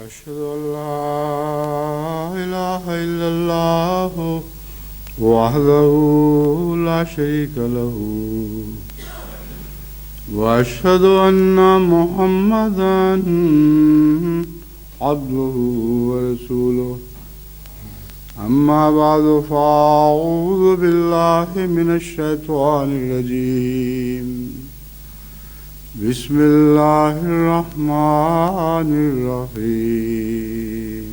أشهد أن لا إله إلا الله وحده لا شريك له وأشهد أن محمدا عبده ورسوله أما بعد فأعوذ بالله من الشيطان الرجيم بسم الله الرحمن الرحيم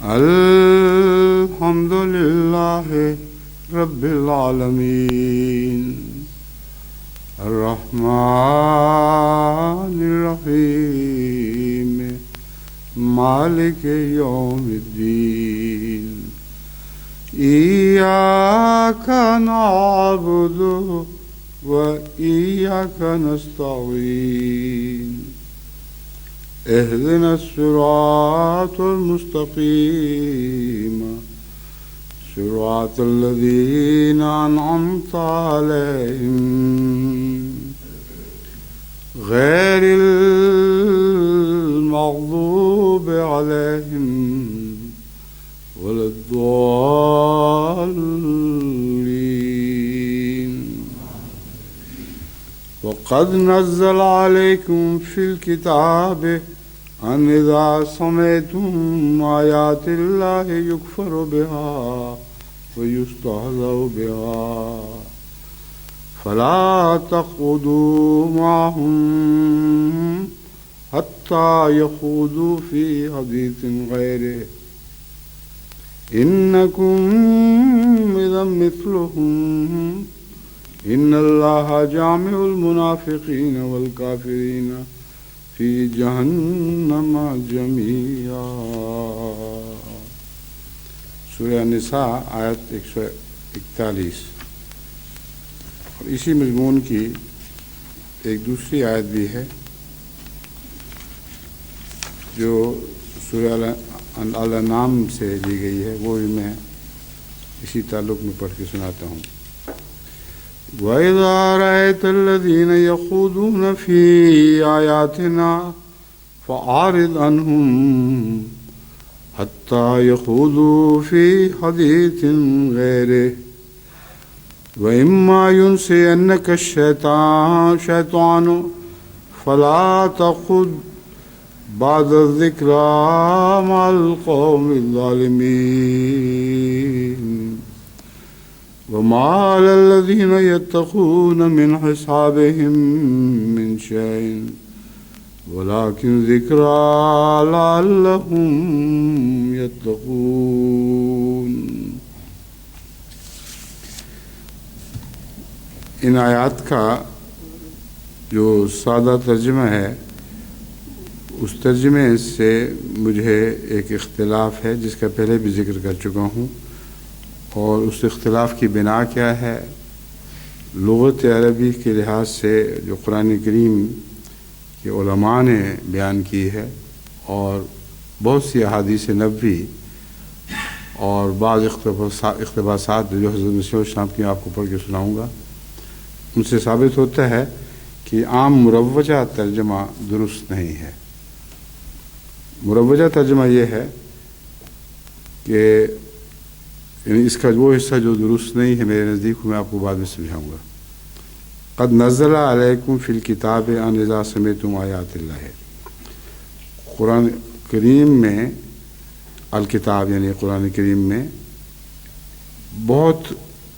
الحمد لله رب العالمين الرحمن الرحيم مالك يوم الدين إياك نعبد وإياك نستعين اهدنا الصراط المستقيم صراط الذين أنعمت عليهم غير المغضوب عليهم ولا الضالين وقد نزل عليكم في الكتاب أن إذا سمعتم آيات الله يكفر بها ويستهزأ بها فلا تقعدوا معهم حتى يخوضوا في حديث غيره إنكم إذا مثلهم إن الله جامع المنافقين والكافرين في جہنم جميعا. سورہ نساء آیت 141. اور اسی مضمون کی ایک دوسری آیت بھی ہے جو سورہ الانعام سے لی گئی ہے، وہ بھی میں اسی تعلق میں پڑھ کے سناتا ہوں. وَإِذَا رَأَيْتَ الَّذِينَ يَخُوضُونَ فِي آيَاتِنَا فَأَعْرِضْ عَنْهُمْ حَتَّى يَخُوضُوا فِي حَدِيثٍ غَيْرِهِ وَإِمَّا يُنْسِيَنَّكَ الشَّيْطَانُ فَلَا تَقْعُدْ بَعْدَ الذِّكْرَىٰ مَعَ الْقَوْمِ الظَّالِمِينَ. وما على الذين يتقون من حسابهم من شيء ولكن ذكرى لعلهم يتقون. ان آیات کا جو سادہ ترجمہ ہے، اس ترجمے سے مجھے ایک اختلاف ہے جس کا پہلے بھی ذکر کر چکا ہوں، اور اس اختلاف کی بنا کیا ہے؟ لغت عربی کے لحاظ سے جو قرآن کریم کے علماء نے بیان کی ہے، اور بہت سی احادیث نبوی اور بعض اقتباسات جو حضرت مسیح السلام کی آپ کو پڑھ کے سناؤں گا، ان سے ثابت ہوتا ہے کہ عام مروجہ ترجمہ درست نہیں ہے. مروجہ ترجمہ یہ ہے کہ یعنی اس کا وہ حصہ جو درست نہیں ہے میرے نزدیک، میں آپ کو بعد میں سمجھاؤں گا. قد نزل علیکم فی الکتاب ان اذا سمعتم آیات اللہ. قرآن کریم میں الکتاب یعنی قرآن کریم میں بہت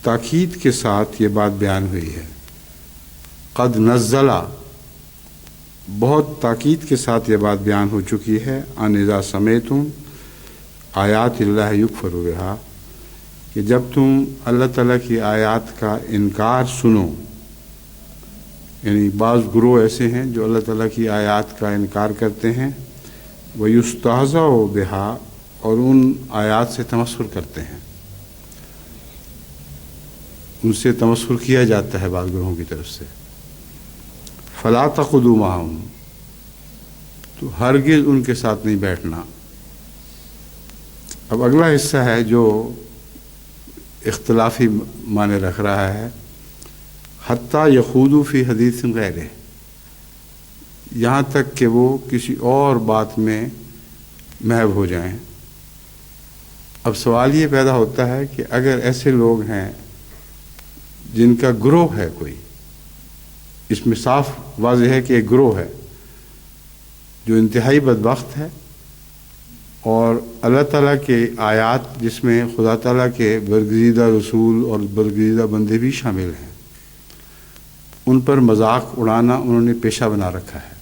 تاکید کے ساتھ یہ بات بیان ہوئی ہے قد نزلہ بہت تاکید کے ساتھ یہ بات بیان ہو چکی ہے ان اذا سمیتم آیات اللہ یکفر بہا کہ جب تم اللہ تعالیٰ کی آیات کا انکار سنو، یعنی بعض گروہ ایسے ہیں جو اللہ تعالیٰ کی آیات کا انکار کرتے ہیں، وَيُسْتَهْزَأُ بِهَا اور ان آیات سے تمسخر کرتے ہیں، ان سے تمسخر کیا جاتا ہے بعض گروہوں کی طرف سے، فَلَا تَقْعُدُوا مَعَهُمْ تو ہرگز ان کے ساتھ نہیں بیٹھنا۔ اب اگلا حصہ ہے جو اختلافی معنی رکھ رہا ہے، حتیٰ یخوضوا فی حدیث غیرہ، یہاں تک کہ وہ کسی اور بات میں محو ہو جائیں۔ اب سوال یہ پیدا ہوتا ہے کہ اگر ایسے لوگ ہیں جن کا گروہ ہے کوئی، اس میں صاف واضح ہے کہ ایک گروہ ہے جو انتہائی بدبخت ہے، اور اللہ تعالیٰ کے آیات جس میں خدا تعالیٰ کے برگزیدہ رسول اور برگزیدہ بندے بھی شامل ہیں، ان پر مذاق اڑانا انہوں نے پیشہ بنا رکھا ہے۔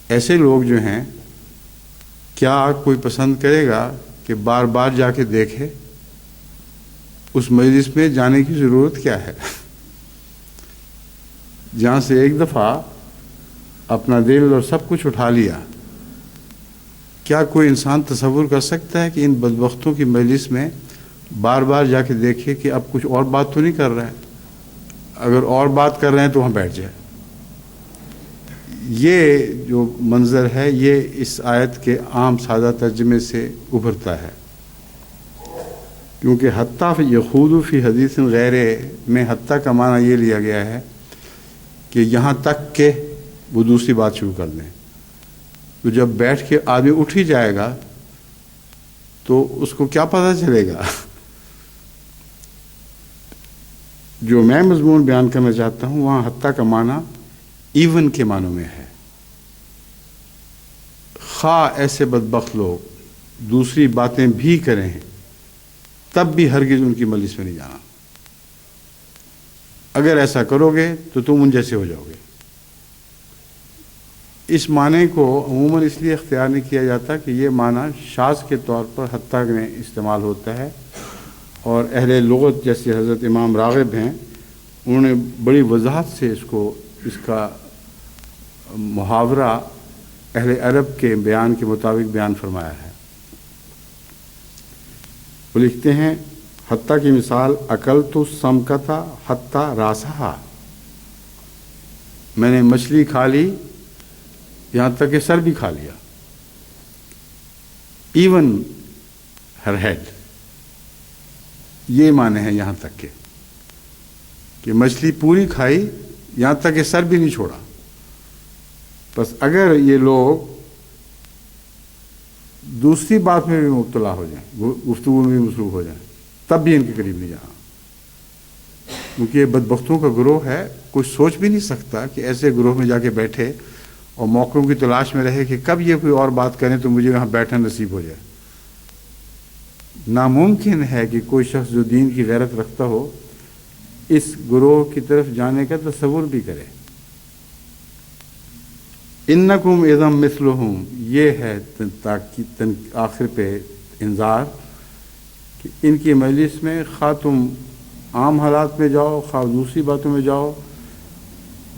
ایسے لوگ جو ہیں، کیا کوئی پسند کرے گا کہ بار بار جا کے دیکھے؟ اس مجلس میں جانے کی ضرورت کیا ہے؟ جہاں سے ایک دفعہ اپنا دل اور سب کچھ اٹھا لیا، کیا کوئی انسان تصور کر سکتا ہے کہ ان بدبختوں کی مجلس میں بار بار جا کے دیکھے کہ اب کچھ اور بات تو نہیں کر رہا ہے؟ اگر اور بات کر رہے ہیں تو وہاں بیٹھ جائے۔ یہ جو منظر ہے یہ اس آیت کے عام سادہ ترجمے سے ابھرتا ہے، کیونکہ حتیٰ یخوضوا فی حدیث غیرہ میں حتیٰ کا معنی یہ لیا گیا ہے کہ یہاں تک کہ وہ دوسری بات شروع کر دیں۔ تو جب بیٹھ کے آدمی اٹھ ہی جائے گا تو اس کو کیا پتہ چلے گا؟ جو میں مضمون بیان کرنا چاہتا ہوں وہاں حتیٰ کا معنی ایون کے معنوں میں ہے۔ خواہ ایسے بدبخت لوگ دوسری باتیں بھی کریں تب بھی ہرگز ان کی مجلس میں نہیں جانا۔ اگر ایسا کرو گے تو تم ان جیسے ہو جاؤ گے۔ اس معنی کو عموماً اس لیے اختیار نہیں کیا جاتا کہ یہ معنی شاذ کے طور پر حتیٰ میں استعمال ہوتا ہے، اور اہل لغت جیسے حضرت امام راغب ہیں انہوں نے بڑی وضاحت سے اس کا محاورہ اہل عرب کے بیان کے مطابق بیان فرمایا ہے۔ وہ لکھتے ہیں حتیٰ کی مثال اکلت السمکۃ حتیٰ راسہا، میں نے مچھلی کھا لی یہاں تک کہ سر بھی کھا لیا۔ ایون ہر ہیڈ، یہ معنی ہے یہاں تک کہ مچھلی پوری کھائی یہاں تک کہ سر بھی نہیں چھوڑا۔ بس اگر یہ لوگ دوسری بات میں بھی مبتلا ہو جائیں، گفتگو میں بھی مصروف ہو جائیں، تب بھی ان کے قریب نہیں جانا، کیونکہ یہ بدبختوں کا گروہ ہے۔ کوئی سوچ بھی نہیں سکتا کہ ایسے گروہ میں جا کے بیٹھے اور موقعوں کی تلاش میں رہے کہ کب یہ کوئی اور بات کریں تو مجھے وہاں بیٹھنا نصیب ہو جائے۔ ناممکن ہے کہ کوئی شخص جو دین کی غیرت رکھتا ہو اس گروہ کی طرف جانے کا تصور بھی کرے۔ انکم اذا مثلہم، یہ ہے آخر پہ انذار کہ ان کی مجلس میں خواہ تم عام حالات میں جاؤ خواہ دوسری باتوں میں جاؤ،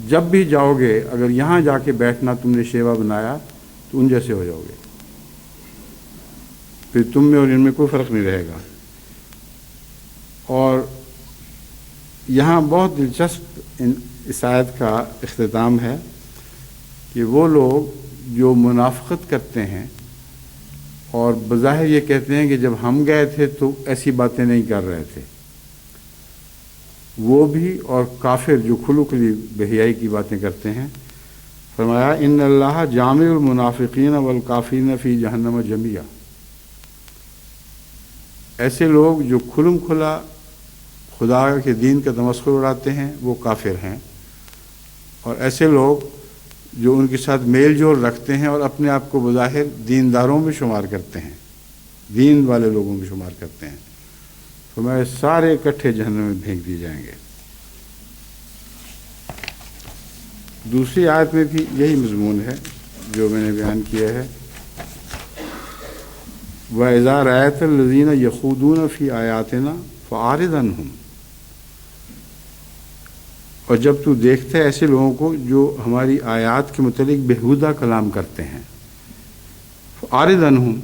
جب بھی جاؤ گے اگر یہاں جا کے بیٹھنا تم نے شیوا بنایا تو ان جیسے ہو جاؤ گے، پھر تم میں اور ان میں کوئی فرق نہیں رہے گا۔ اور یہاں بہت دلچسپ اس آیت کا اختتام ہے کہ وہ لوگ جو منافقت کرتے ہیں اور بظاہر یہ کہتے ہیں کہ جب ہم گئے تھے تو ایسی باتیں نہیں کر رہے تھے، وہ بھی، اور کافر جو کھلو کھلی بے حیائی کی باتیں کرتے ہیں، فرمایا ان اللہ جامع المنافقین والکافرین فی جہنم جمیعا۔ ایسے لوگ جو کھلم کھلا خدا کے دین کا تمسخر اڑاتے ہیں وہ کافر ہیں، اور ایسے لوگ جو ان کے ساتھ میل جول رکھتے ہیں اور اپنے آپ کو بظاہر دینداروں میں شمار کرتے ہیں، دین والے لوگوں میں شمار کرتے ہیں، تو میں سارے اکٹھے جہنم میں پھینک دیے جائیں گے۔ دوسری آیت میں بھی یہی مضمون ہے جو میں نے بیان کیا ہے، وَإِذَا رَأَيْتَ الَّذِينَ يَخُوضُونَ فِي آيَاتِنَا فَأَعْرِضْ عَنْهُمْ، اور جب تو دیکھتا ہے ایسے لوگوں کو جو ہماری آیات کے متعلق بےہودہ کلام کرتے ہیں، فَأَعْرِضْ عَنْهُمْ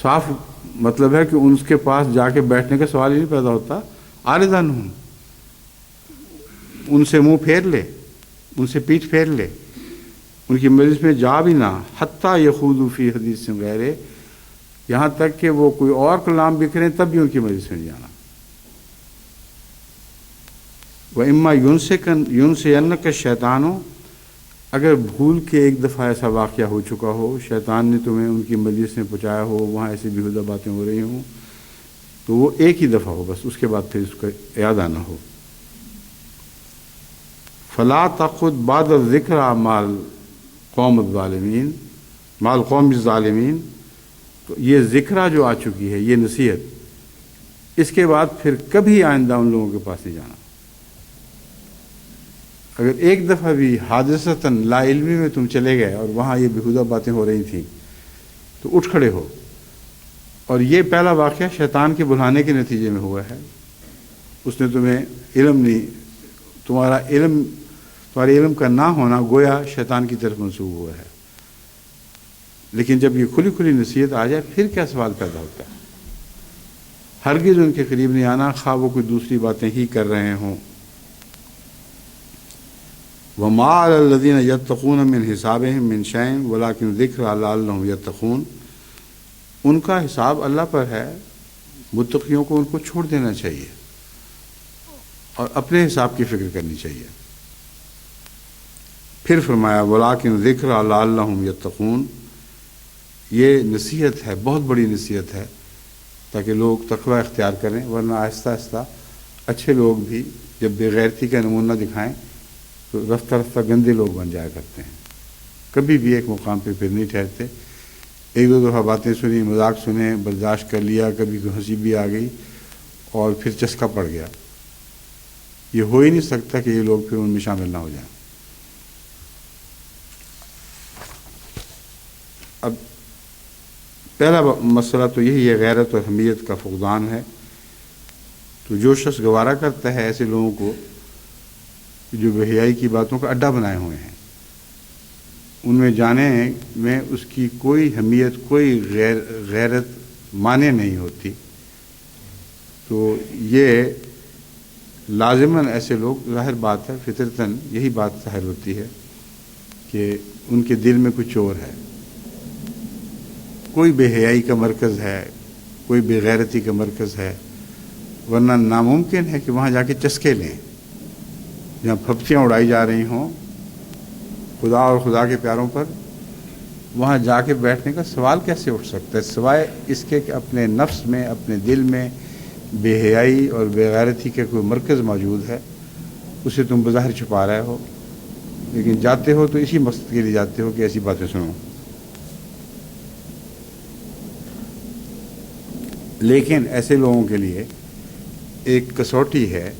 صاف مطلب ہے کہ ان کے پاس جا کے بیٹھنے کا سوال ہی نہیں پیدا ہوتا، عارض عنہم ان سے منہ پھیر لے، ان سے پیٹھ پھیر لے، ان کی مجلس میں جا بھی نہ، حتیٰ یخوضوا فی حدیث غیرہ، یہاں تک کہ وہ کوئی اور کلام بکھریں تب بھی ان کی مجلس میں جانا۔ وَإِمَّا يُنْسِيَنَّكَ الشَّيْطَانُ، اگر بھول کے ایک دفعہ ایسا واقعہ ہو چکا ہو، شیطان نے تمہیں ان کی مجلس میں پہنچایا ہو، وہاں ایسی بیہودہ باتیں ہو رہی ہوں، تو وہ ایک ہی دفعہ ہو بس، اس کے بعد پھر اس کا یاد آنا ہو۔ فَلَا تَقُعُدْ بَعْدَ الذِّكْرَىٰ مَعَ الْقَوْمِ الظَّالِمِينَ، تو یہ ذکرہ جو آ چکی ہے، یہ نصیحت، اس کے بعد پھر کبھی آئندہ ان لوگوں کے پاس نہیں جانا۔ اگر ایک دفعہ بھی حادثتاً لا علمی میں تم چلے گئے اور وہاں یہ بیہودہ باتیں ہو رہی تھیں تو اٹھ کھڑے ہو، اور یہ پہلا واقعہ شیطان کے بلانے کے نتیجے میں ہوا ہے۔ اس نے تمہیں علم نہیں، تمہارے علم کا نہ ہونا گویا شیطان کی طرف منسوب ہوا ہے، لیکن جب یہ کھلی کھلی نصیحت آ جائے پھر کیا سوال پیدا ہوتا ہے؟ ہرگز ان کے قریب نہیں آنا، خواہ وہ کوئی دوسری باتیں ہی کر رہے ہوں۔ وَمَا عَلَى الَّذِينَ يَتَّقُونَ مِنْ حِسَابِهِمْ مِنْ شَيْءٍ وَلَكِنْ ذِكْرَىٰ لَعَلَّهُمْ يَتَّقُونَ، ان کا حساب اللہ پر ہے، متقیوں کو ان کو چھوڑ دینا چاہیے اور اپنے حساب کی فکر کرنی چاہیے۔ پھر فرمایا وَلَكِنْ ذِكْرَىٰ لَعَلَّهُمْ يَتَّقُونَ، یہ نصیحت ہے، بہت بڑی نصیحت ہے تاکہ لوگ تقوی اختیار کریں، ورنہ آہستہ آہستہ اچھے لوگ بھی جب بے غیرتی کا نمونہ دکھائیں تو رفتہ رفتہ گندے لوگ بن جایا کرتے ہیں، کبھی بھی ایک مقام پہ پھر نہیں ٹھہرتے۔ ایک دو دفعہ باتیں سنی، مذاق سنے، برداشت کر لیا، کبھی کوئی ہنسی بھی آ گئی اور پھر چسکا پڑ گیا، یہ ہو ہی نہیں سکتا کہ یہ لوگ پھر ان میں شامل نہ ہو جائیں۔ اب پہلا مسئلہ تو یہی ہے، غیرت اور حمیت کا فقدان ہے۔ تو جو شخص گوارا کرتا ہے ایسے لوگوں کو جو بے حیائی کی باتوں کا اڈا بنائے ہوئے ہیں، ان میں جانے میں اس کی کوئی حمیت، کوئی غیرت مانے نہیں ہوتی، تو یہ لازماً ایسے لوگ، ظاہر بات ہے فطرتاً یہی بات ظاہر ہوتی ہے کہ ان کے دل میں کچھ چور ہے، کوئی بے حیائی کا مرکز ہے، کوئی بے غیرتی کا مرکز ہے، ورنہ ناممکن ہے کہ وہاں جا کے چسکے لیں، جہاں پھپتیاں اڑائی جا رہی ہوں خدا اور خدا کے پیاروں پر، وہاں جا کے بیٹھنے کا سوال کیسے اٹھ سکتا ہے، سوائے اس کے کہ اپنے نفس میں، اپنے دل میں بے حیائی اور بے غیرتی کا کوئی مرکز موجود ہے، اسے تم بظاہر چھپا رہے ہو، لیکن جاتے ہو تو اسی مقصد کے لیے جاتے ہو کہ ایسی باتیں سنو۔ لیکن ایسے لوگوں کے لیے ایک کسوٹی ہے،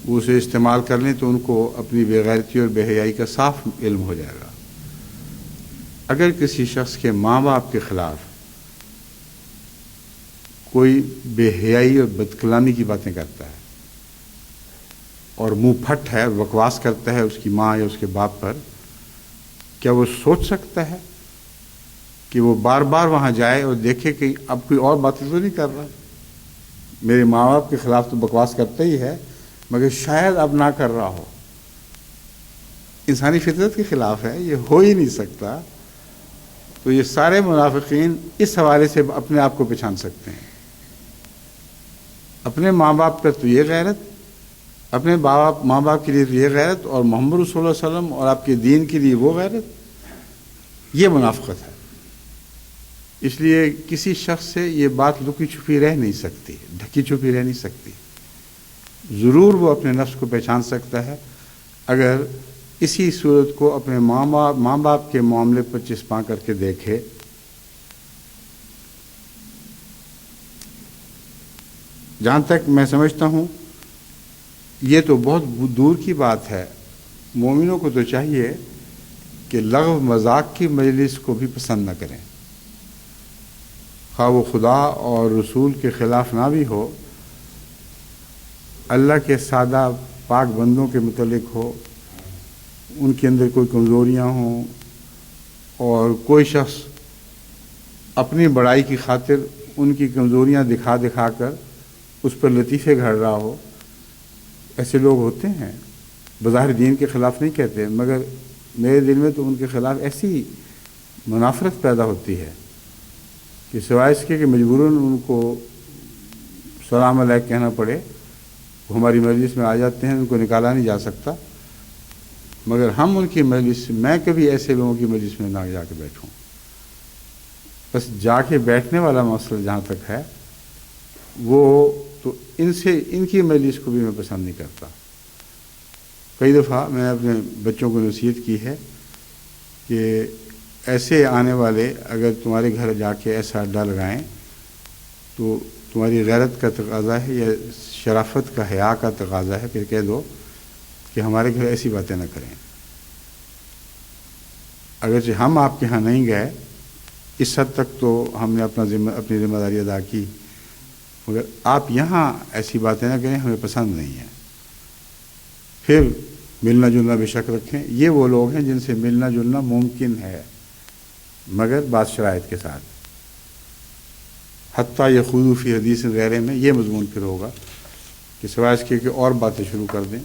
وہ اسے استعمال کر لیں تو ان کو اپنی بے غیرتی اور بے حیائی کا صاف علم ہو جائے گا۔ اگر کسی شخص کے ماں باپ کے خلاف کوئی بے حیائی اور بدکلامی کی باتیں کرتا ہے اور منہ پھٹ ہے، بکواس کرتا ہے اس کی ماں یا اس کے باپ پر، کیا وہ سوچ سکتا ہے کہ وہ بار بار وہاں جائے اور دیکھے کہ اب کوئی اور باتیں تو نہیں کر رہا، میرے ماں باپ کے خلاف تو بکواس کرتا ہی ہے مگر شاید اب نہ کر رہا ہو؟ انسانی فطرت کے خلاف ہے، یہ ہو ہی نہیں سکتا۔ تو یہ سارے منافقین اس حوالے سے اپنے آپ کو پہچان سکتے ہیں، اپنے ماں باپ پر تو یہ غیرت، اپنے ماں باپ کے لیے تو یہ غیرت، اور محمد رسول اللہ صلی اللہ علیہ وسلم اور آپ کے دین کے لیے وہ غیرت، یہ منافقت ہے۔ اس لیے کسی شخص سے یہ بات لکی چھپی رہ نہیں سکتی، ڈھکی چھپی رہ نہیں سکتی۔ ضرور وہ اپنے نفس کو پہچان سکتا ہے اگر اسی صورت کو اپنے ماں باپ کے معاملے پر چسپاں کر کے دیکھے۔ جہاں تک میں سمجھتا ہوں یہ تو بہت دور کی بات ہے مومنوں کو تو چاہیے کہ لغو مذاق کی مجلس کو بھی پسند نہ کریں، خواہ وہ خدا اور رسول کے خلاف نہ بھی ہو، اللہ کے سادہ پاک بندوں کے متعلق ہو، ان کے اندر کوئی کمزوریاں ہوں اور کوئی شخص اپنی بڑائی کی خاطر ان کی کمزوریاں دکھا دکھا کر اس پر لطیفے گھڑ رہا ہو۔ ایسے لوگ ہوتے ہیں، بظاہر دین کے خلاف نہیں کہتے، مگر میرے دل میں تو ان کے خلاف ایسی منافرت پیدا ہوتی ہے کہ سوائے اس کے کہ مجبوراً ان کو سلام علیک کہنا پڑے، وہ ہماری مجلس میں آ جاتے ہیں، ان کو نکالا نہیں جا سکتا، مگر ہم ان کی مجلس، میں کبھی ایسے لوگوں کی مجلس میں نہ جا کے بیٹھوں۔ بس جا کے بیٹھنے والا مسئلہ جہاں تک ہے، وہ تو ان کی مجلس کو بھی میں پسند نہیں کرتا۔ کئی دفعہ میں اپنے بچوں کو نصیحت کی ہے کہ ایسے آنے والے اگر تمہارے گھر جا کے ایسا اڈا لگائیں تو تمہاری غیرت کا تقاضا ہے یا شرافت کا، حیا کا تقاضا ہے کہ کہہ دو کہ ہمارے گھر ایسی باتیں نہ کریں۔ اگرچہ ہم آپ کے ہاں نہیں گئے، اس حد تک تو ہم نے اپنی ذمہ داری ادا کی، مگر آپ یہاں ایسی باتیں نہ کریں، ہمیں پسند نہیں ہے۔ پھر ملنا جلنا بے شک رکھیں۔ یہ وہ لوگ ہیں جن سے ملنا جلنا ممکن ہے، مگر بعض شرائط کے ساتھ۔ حتیٰ یخوضوا فی حدیث غیرہ میں یہ مضمون پھر ہوگا کہ سوائے اس کے کہ اور باتیں شروع کر دیں۔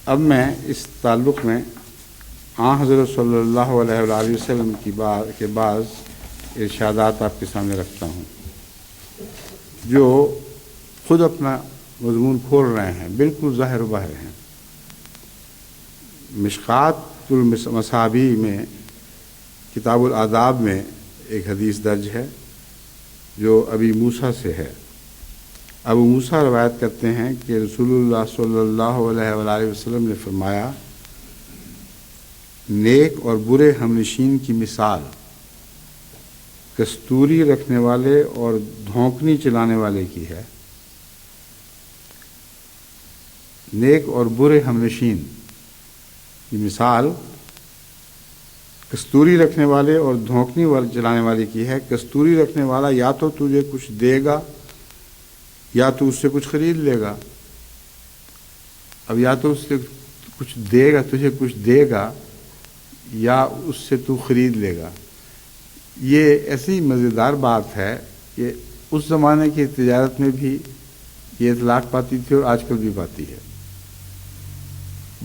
اب میں اس تعلق میں حضرت صلی اللہ علیہ وآلہ وسلم کے بعض ارشادات آپ کے سامنے رکھتا ہوں، جو خود اپنا مضمون کھول رہے ہیں، بالکل ظاہر و باہر ہیں۔ مشکات المصابیح میں، کتاب الآداب میں ایک حدیث درج ہے جو ابی موسیٰ سے ہے۔ ابو موسیٰ روایت کرتے ہیں کہ رسول اللہ صلی اللہ علیہ وآلہ وسلم نے فرمایا، نیک اور برے ہمنشین کی مثال کستوری رکھنے والے اور دھونکنی چلانے والے کی ہے۔ نیک اور برے ہمنشین کی مثال کستوری رکھنے والے اور دھونکنی چلانے والے کی ہے۔ کستوری رکھنے والا یا تو تجھے کچھ دے گا یا تو اس سے کچھ خرید لے گا۔ اب یا تو اس سے کچھ دے گا، تجھے کچھ دے گا، یا اس سے تو خرید لے گا۔ یہ ایسی مزیدار بات ہے کہ اس زمانے کی تجارت میں بھی یہ اطلاق پاتی تھی اور آج کل بھی پاتی ہے۔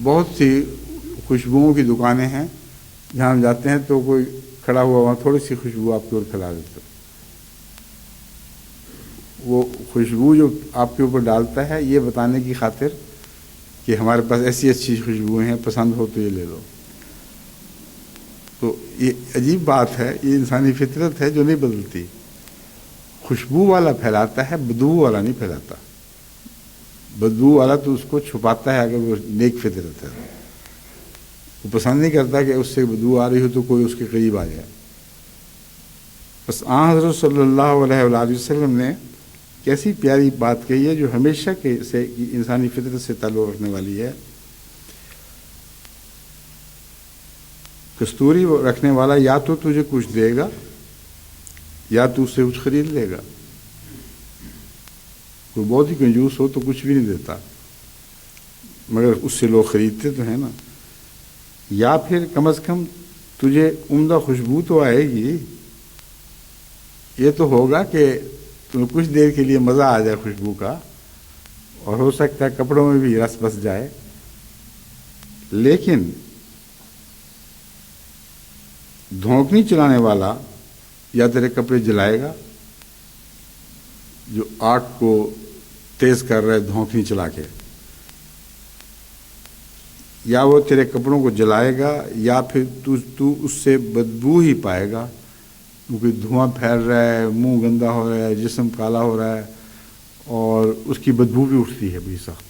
بہت سی خوشبوؤں کی دکانیں ہیں جہاں ہم جاتے ہیں تو کوئی کھڑا ہوا وہاں تھوڑی سی خوشبو آپ کی اور کھلا دیتا، وہ خوشبو جو آپ کے اوپر ڈالتا ہے یہ بتانے کی خاطر کہ ہمارے پاس ایسی اچھی خوشبوئیں ہیں، پسند ہو تو یہ لے لو۔ تو یہ عجیب بات ہے، یہ انسانی فطرت ہے جو نہیں بدلتی۔ خوشبو والا پھیلاتا ہے، بدبو والا نہیں پھیلاتا۔ بدبو والا تو اس کو چھپاتا ہے اگر وہ نیک فطرت ہے، وہ پسند نہیں کرتا کہ اس سے بدبو آ رہی ہو تو کوئی اس کے قریب آ جائے۔ بس حضرت صلی اللہ علیہ وآلہ وسلم نے کیسی پیاری بات کہی ہے جو ہمیشہ سے انسانی فطرت سے تعلق رکھنے والی ہے۔ کستوری رکھنے والا یا تو تجھے کچھ دے گا یا تو اس سے کچھ خرید لے گا۔ کوئی بہت ہی کنجوس ہو تو کچھ بھی نہیں دیتا، مگر اس سے لوگ خریدتے تو ہیں نا۔ یا پھر کم از کم تجھے عمدہ خوشبو تو آئے گی، یہ تو ہوگا کہ تمہیں کچھ دیر کے لیے مزہ آ جائے خوشبو کا، اور ہو سکتا ہے کپڑوں میں بھی رس بس جائے، لیکن دھونکنی چلانے والا یا تیرے کپڑے جلائے گا، جو آگ کو تیز کر رہا ہے دھونکنی چلا کے، یا وہ تیرے کپڑوں کو جلائے گا، یا پھر تو اس سے بدبو ہی پائے گا، کیونکہ دھواں پھیل رہا ہے، منہ گندا ہو رہا ہے، جسم کالا ہو رہا ہے، اور اس کی بدبو بھی اٹھتی ہے بڑی سخت۔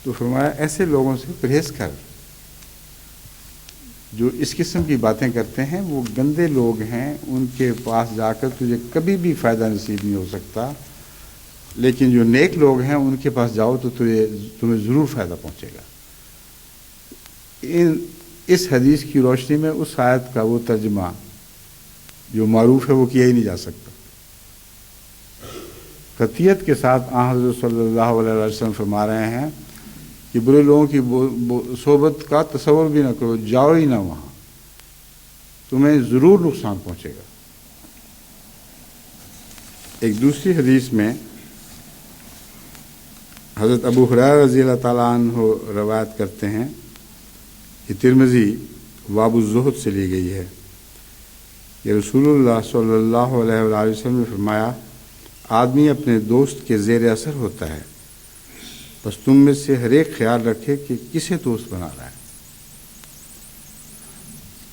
تو فرمایا ایسے لوگوں سے پرہیز کر، جو اس قسم کی باتیں کرتے ہیں وہ گندے لوگ ہیں، ان کے پاس جا کر تجھے کبھی بھی فائدہ نصیب نہیں ہو سکتا، لیکن جو نیک لوگ ہیں ان کے پاس جاؤ تو تمہیں ضرور فائدہ پہنچے گا۔ اس حدیث کی روشنی میں اس آیت کا وہ ترجمہ جو معروف ہے وہ کیا ہی نہیں جا سکتا۔ قطعیت کے ساتھ آن حضرت صلی اللہ علیہ وسلم فرما رہے ہیں کہ برے لوگوں کی صحبت کا تصور بھی نہ کرو، جاؤ ہی نہ وہاں، تمہیں ضرور نقصان پہنچے گا۔ ایک دوسری حدیث میں حضرت ابو ہریرہ رضی اللہ تعالیٰ عنہ روایت کرتے ہیں، یہ ترمذی باب الزہد سے لی گئی ہے، کہ رسول اللہ صلی اللہ علیہ وآلہ وسلم نے فرمایا، آدمی اپنے دوست کے زیر اثر ہوتا ہے، بس تم میں سے ہر ایک خیال رکھے کہ کسے دوست بنا رہا ہے۔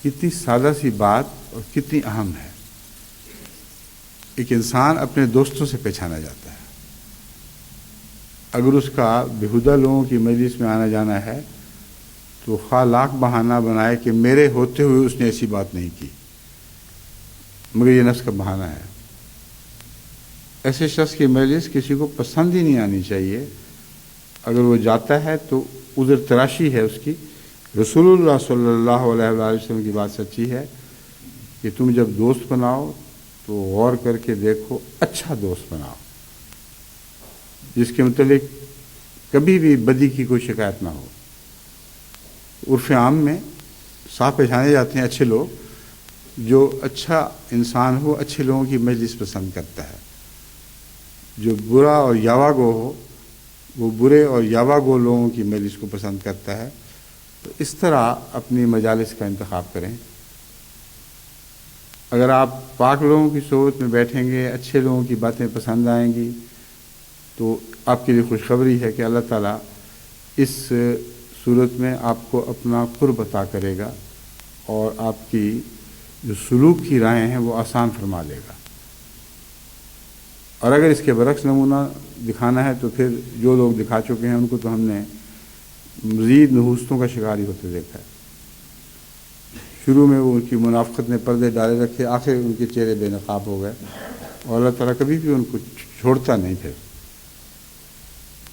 کتنی سادہ سی بات اور کتنی اہم ہے۔ ایک انسان اپنے دوستوں سے پہچانا جاتا ہے۔ اگر اس کا بیہودہ لوگوں کی مجلس میں آنا جانا ہے تو خواہ لاکھ بہانہ بنائے کہ میرے ہوتے ہوئے اس نے ایسی بات نہیں کی، مگر یہ نفس کا بہانہ ہے۔ ایسے شخص کی مجلس کسی کو پسند ہی نہیں آنی چاہیے۔ اگر وہ جاتا ہے تو عذر تراشی ہے اس کی۔ رسول اللہ صلی اللہ علیہ وآلہ وسلم کی بات سچی ہے کہ تم جب دوست بناؤ تو غور کر کے دیکھو، اچھا دوست بناؤ جس کے متعلق کبھی بھی بدی کی کوئی شکایت نہ ہو۔ عرف عام میں صاف پہچانے جاتے ہیں اچھے لوگ، جو اچھا انسان ہو اچھے لوگوں کی مجلس پسند کرتا ہے۔ جو برا اور یاوا گو ہو وہ برے اور یاوا گو لوگوں کی مجلس کو پسند کرتا ہے۔ تو اس طرح اپنی مجالس کا انتخاب کریں۔ اگر آپ پاک لوگوں کی صحبت میں بیٹھیں گے، اچھے لوگوں کی باتیں پسند آئیں گی، تو آپ کے لیے خوشخبری ہے کہ اللہ تعالیٰ اس صورت میں آپ کو اپنا قرب عطا کرے گا اور آپ کی جو سلوک کی راہیں ہیں وہ آسان فرما لے گا۔ اور اگر اس کے برعکس نمونہ دکھانا ہے تو پھر جو لوگ دکھا چکے ہیں ان کو تو ہم نے مزید نحوستوں کا شکار ہی ہوتے دیکھا ہے۔ شروع میں وہ ان کی منافقت نے پردے ڈالے رکھے، آخر ان کے چہرے بے نقاب ہو گئے، اور اللہ تعالیٰ کبھی بھی ان کو چھوڑتا نہیں پھر۔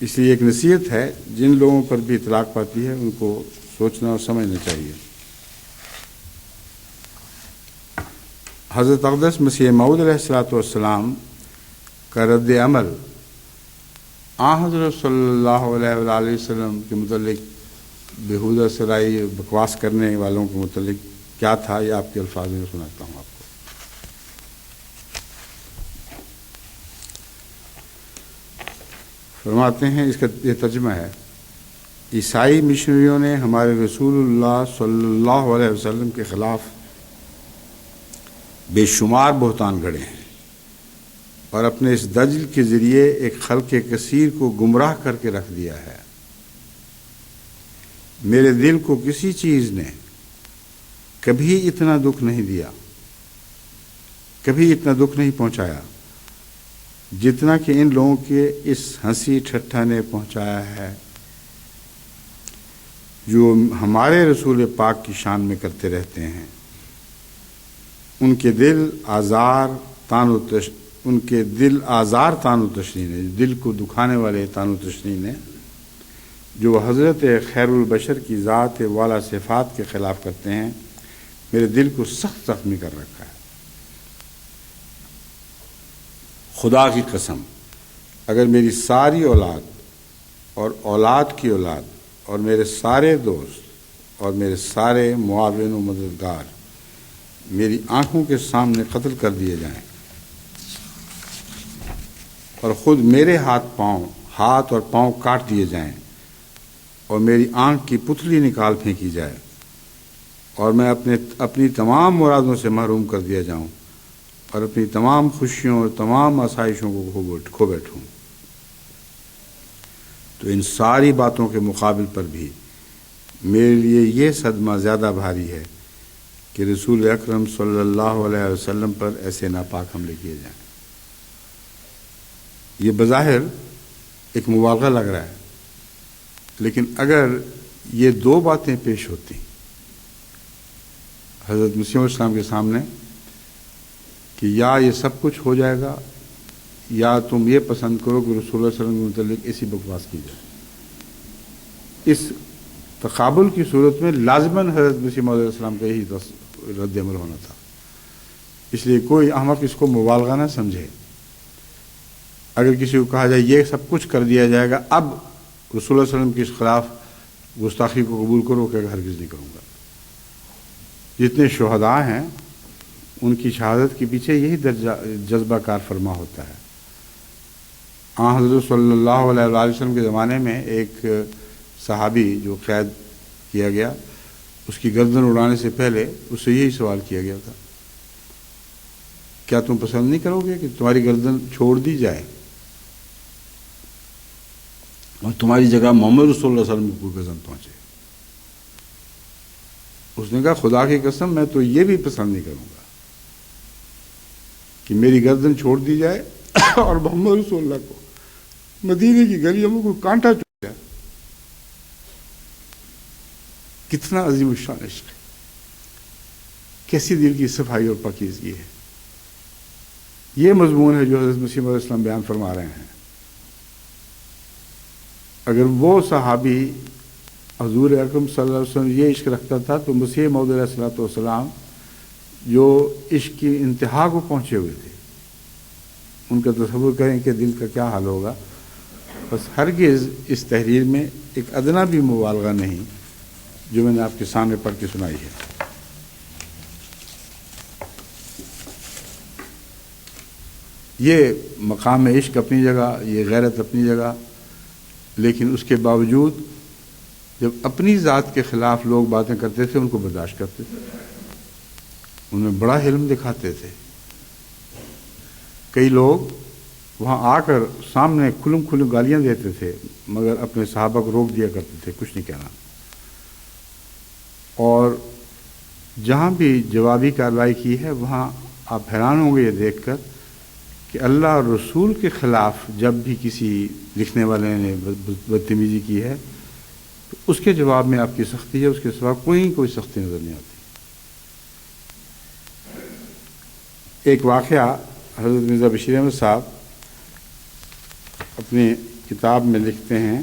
اس لیے ایک نصیحت ہے، جن لوگوں پر بھی اطلاق پاتی ہے ان کو سوچنا اور سمجھنا چاہیے۔ حضرت اقدس مسیح موعود علیہ السلام کا رد عمل آن حضرت صلی اللہ علیہ وآلہ وسلم کے متعلق بیہودہ سرائی بکواس کرنے والوں کے متعلق کیا تھا، یہ آپ کے الفاظ میں سناتا ہوں آپ کو۔ فرماتے ہیں، اس کا یہ ترجمہ ہے، عیسائی مشنریوں نے ہمارے رسول اللہ صلی اللہ علیہ وسلم کے خلاف بے شمار بہتان گھڑے ہیں اور اپنے اس دجل کے ذریعے ایک خلق کثیر کو گمراہ کر کے رکھ دیا ہے۔ میرے دل کو کسی چیز نے کبھی اتنا دکھ نہیں دیا، کبھی اتنا دکھ نہیں پہنچایا جتنا کہ ان لوگوں کے اس ہنسی ٹھٹھا نے پہنچایا ہے جو ہمارے رسول پاک کی شان میں کرتے رہتے ہیں۔ ان کے دل آزار تان و تشنی نے، دل کو دکھانے والے تان و تشنی نے، جو حضرت خیر البشر کی ذات والا صفات کے خلاف کرتے ہیں، میرے دل کو سخت زخمی کر رکھا ہے۔ خدا کی قسم، اگر میری ساری اولاد اور اولاد کی اولاد اور میرے سارے دوست اور میرے سارے معاون و مددگار میری آنکھوں کے سامنے قتل کر دیے جائیں اور خود میرے ہاتھ اور پاؤں کاٹ دیے جائیں اور میری آنکھ کی پتلی نکال پھینکی جائے اور میں اپنی تمام مرادوں سے محروم کر دیا جاؤں اور اپنی تمام خوشیوں اور تمام آسائشوں کو کھو بیٹھوں، تو ان ساری باتوں کے مقابل پر بھی میرے لیے یہ صدمہ زیادہ بھاری ہے کہ رسول اکرم صلی اللہ علیہ وسلم پر ایسے ناپاک حملے کیے جائیں۔ یہ بظاہر ایک مبالغہ لگ رہا ہے، لیکن اگر یہ دو باتیں پیش ہوتی حضرت مسیح علیہ السلام کے سامنے کہ یا یہ سب کچھ ہو جائے گا یا تم یہ پسند کرو کہ رسول اللہ صلی اللہ علیہ وسلم کے متعلق ایسی بکواس کی جائے. اس تقابل کی صورت میں لازماً حضرت مسیح موعود علیہ السلام کا یہی رد عمل ہونا تھا. اس لیے کوئی احمق اس کو مبالغہ نہ سمجھے. اگر کسی کو کہا جائے یہ سب کچھ کر دیا جائے گا اب رسول اللہ صلی اللہ علیہ وسلم کے خلاف گستاخی کو قبول کرو کہ ہرگز نہیں کروں گا. جتنے شہداء ہیں ان کی شہادت کے پیچھے یہی جذبہ کار فرما ہوتا ہے. حضرت صلی اللہ علیہ وآلہ وسلم کے زمانے میں ایک صحابی جو قید کیا گیا، اس کی گردن اڑانے سے پہلے اس سے یہی سوال کیا گیا تھا، کیا تم پسند نہیں کرو گے کہ تمہاری گردن چھوڑ دی جائے اور تمہاری جگہ محمد رسول اللہ صلی اللہ علیہ وسلم کی کوئی گردن پہنچے؟ اس نے کہا خدا کی قسم میں تو یہ بھی پسند نہیں کروں گا کہ میری گردن چھوڑ دی جائے اور محمد رسول اللہ کو مدینے کی گلیوں میں کوئی کانٹا چوب جائے. کتنا عظیم الشان عشق ہے، کیسی دل کی صفائی اور پاکیزگی ہے. یہ مضمون ہے جو حضرت مسیح موعود علیہ السلام بیان فرما رہے ہیں. اگر وہ صحابی حضور اکرم صلی اللہ علیہ وسلم یہ عشق رکھتا تھا تو مسیح موعود علیہ السلام جو عشق کی انتہا کو پہنچے ہوئے تھے ان کا تصور کریں کہ دل کا کیا حال ہوگا. بس ہرگز اس تحریر میں ایک ادنا بھی مبالغہ نہیں جو میں نے آپ کے سامنے پڑھ کے سنائی ہے. یہ مقام عشق اپنی جگہ، یہ غیرت اپنی جگہ، لیکن اس کے باوجود جب اپنی ذات کے خلاف لوگ باتیں کرتے تھے ان کو برداشت کرتے تھے، ان میں بڑا حلم دکھاتے تھے. کئی لوگ وہاں آ کر سامنے کھلم کھلم گالیاں دیتے تھے مگر اپنے صحابہ کو روک دیا کرتے تھے، کچھ نہیں کہنا. اور جہاں بھی جوابی کارروائی کی ہے وہاں آپ حیران ہوں گے یہ دیکھ کر کہ اللہ اور رسول کے خلاف جب بھی کسی لکھنے والے نے بدتمیزی کی ہے تو اس کے جواب میں آپ کی سختی ہے، اس کے سوا کوئی سختی نظر نہیں آتی. ایک واقعہ حضرت مرزا بشیر احمد صاحب اپنی کتاب میں لکھتے ہیں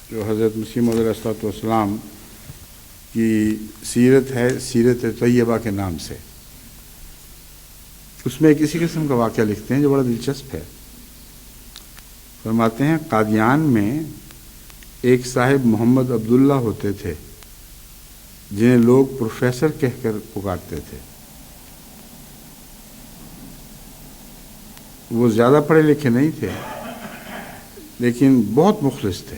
جو حضرت مسیح موعود علیہ السلام کی سیرت ہے، سیرت طیبہ کے نام سے. اس میں ایک اسی قسم کا واقعہ لکھتے ہیں جو بڑا دلچسپ ہے. فرماتے ہیں قادیان میں ایک صاحب محمد عبداللہ ہوتے تھے جنہیں لوگ پروفیسر کہہ کر پکارتے تھے. وہ زیادہ پڑھے لکھے نہیں تھے لیکن بہت مخلص تھے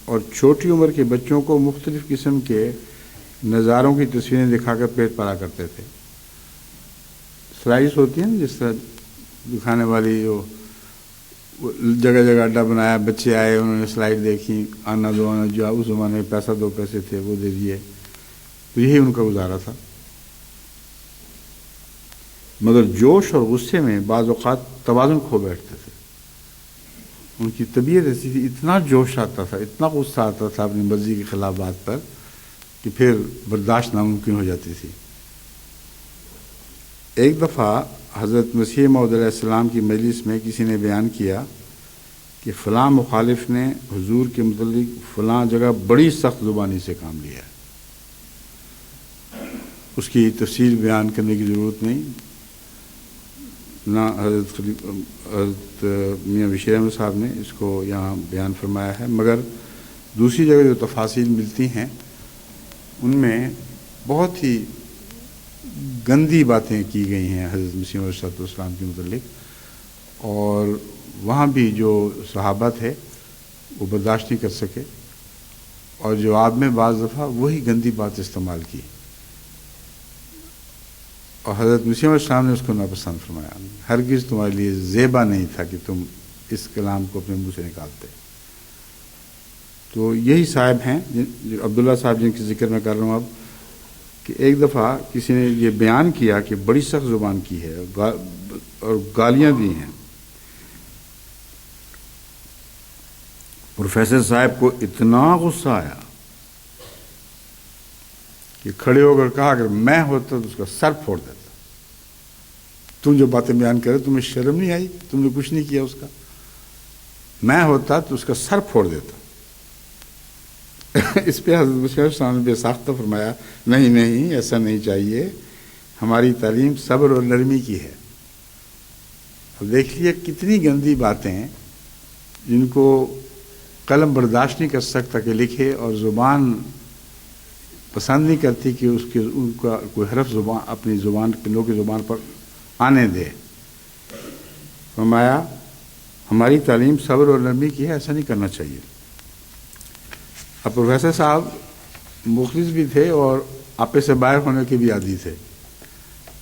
اور چھوٹی عمر کے بچوں کو مختلف قسم کے نظاروں کی تصویریں دکھا کر پیٹ پالا کرتے تھے. سلائڈس ہوتی ہیں نا جس طرح دکھانے والی، جو جگہ جگہ اڈا بنایا، بچے آئے انہوں نے سلائڈ دیکھی، آنا دو آنا، جو اس زمانے میں پیسہ 2 پیسے تھے وہ دے دیے، تو یہی ان کا گزارا تھا. مگر جوش اور غصے میں بعض اوقات توازن کھو بیٹھتے تھے. ان کی طبیعت ایسی تھی، اتنا جوش آتا تھا، اتنا غصہ آتا تھا اپنی مرضی کے خلاف بات پر کہ پھر برداشت ناممکن ہو جاتی تھی. ایک دفعہ حضرت مسیح موعود علیہ السلام کی مجلس میں کسی نے بیان کیا کہ فلاں مخالف نے حضور کے متعلق فلاں جگہ بڑی سخت زبانی سے کام لیا ہے. اس کی تفصیل بیان کرنے کی ضرورت نہیں، نہ حضرت میاں بشیر احمد صاحب نے اس کو یہاں بیان فرمایا ہے، مگر دوسری جگہ جو تفاصیل ملتی ہیں ان میں بہت ہی گندی باتیں کی گئی ہیں حضرت مسیح موعود علیہ السلام کے متعلق، اور وہاں بھی جو صحابہ تھے وہ برداشت نہیں کر سکے اور جواب میں بعض دفعہ وہی گندی بات استعمال کی اور حضرت مسیح علیہ السلام نے اس کو ناپسند فرمایا. ہرگز تمہارے لیے زیبا نہیں تھا کہ تم اس کلام کو اپنے منہ سے نکالتے. تو یہی صاحب ہیں عبداللہ صاحب جن کی ذکر میں کر رہا ہوں اب، کہ ایک دفعہ کسی نے یہ بیان کیا کہ بڑی سخت زبان کی ہے اور گالیاں دی ہیں. پروفیسر صاحب کو اتنا غصہ آیا کہ کھڑے ہو کر کہا اگر میں ہوتا تو اس کا سر پھوڑ دیتا. تم جو باتیں بیان کرے تمہیں شرم نہیں آئی؟ تم نے کچھ نہیں کیا اس کا؟ میں ہوتا تو اس کا سر پھوڑ دیتا۔ اس پہ حضرت مسیح علیہ السلام نے بے ساختہ فرمایا نہیں نہیں، ایسا نہیں چاہیے، ہماری تعلیم صبر اور نرمی کی ہے۔ اب دیکھ لیے کتنی گندی باتیں ہیں جن کو قلم برداشت نہیں کر سکتا کہ لکھے، اور زبان پسند نہیں کرتی کہ ان کا کوئی حرف زبان اپنی زبان پنوں کی زبان پر آنے دے۔ فرمایا ہماری تعلیم صبر اور نرمی کی ہے، ایسا نہیں کرنا چاہیے۔ اب پروفیسر صاحب مخلص بھی تھے اور آپے سے باہر ہونے کے بھی عادی تھے۔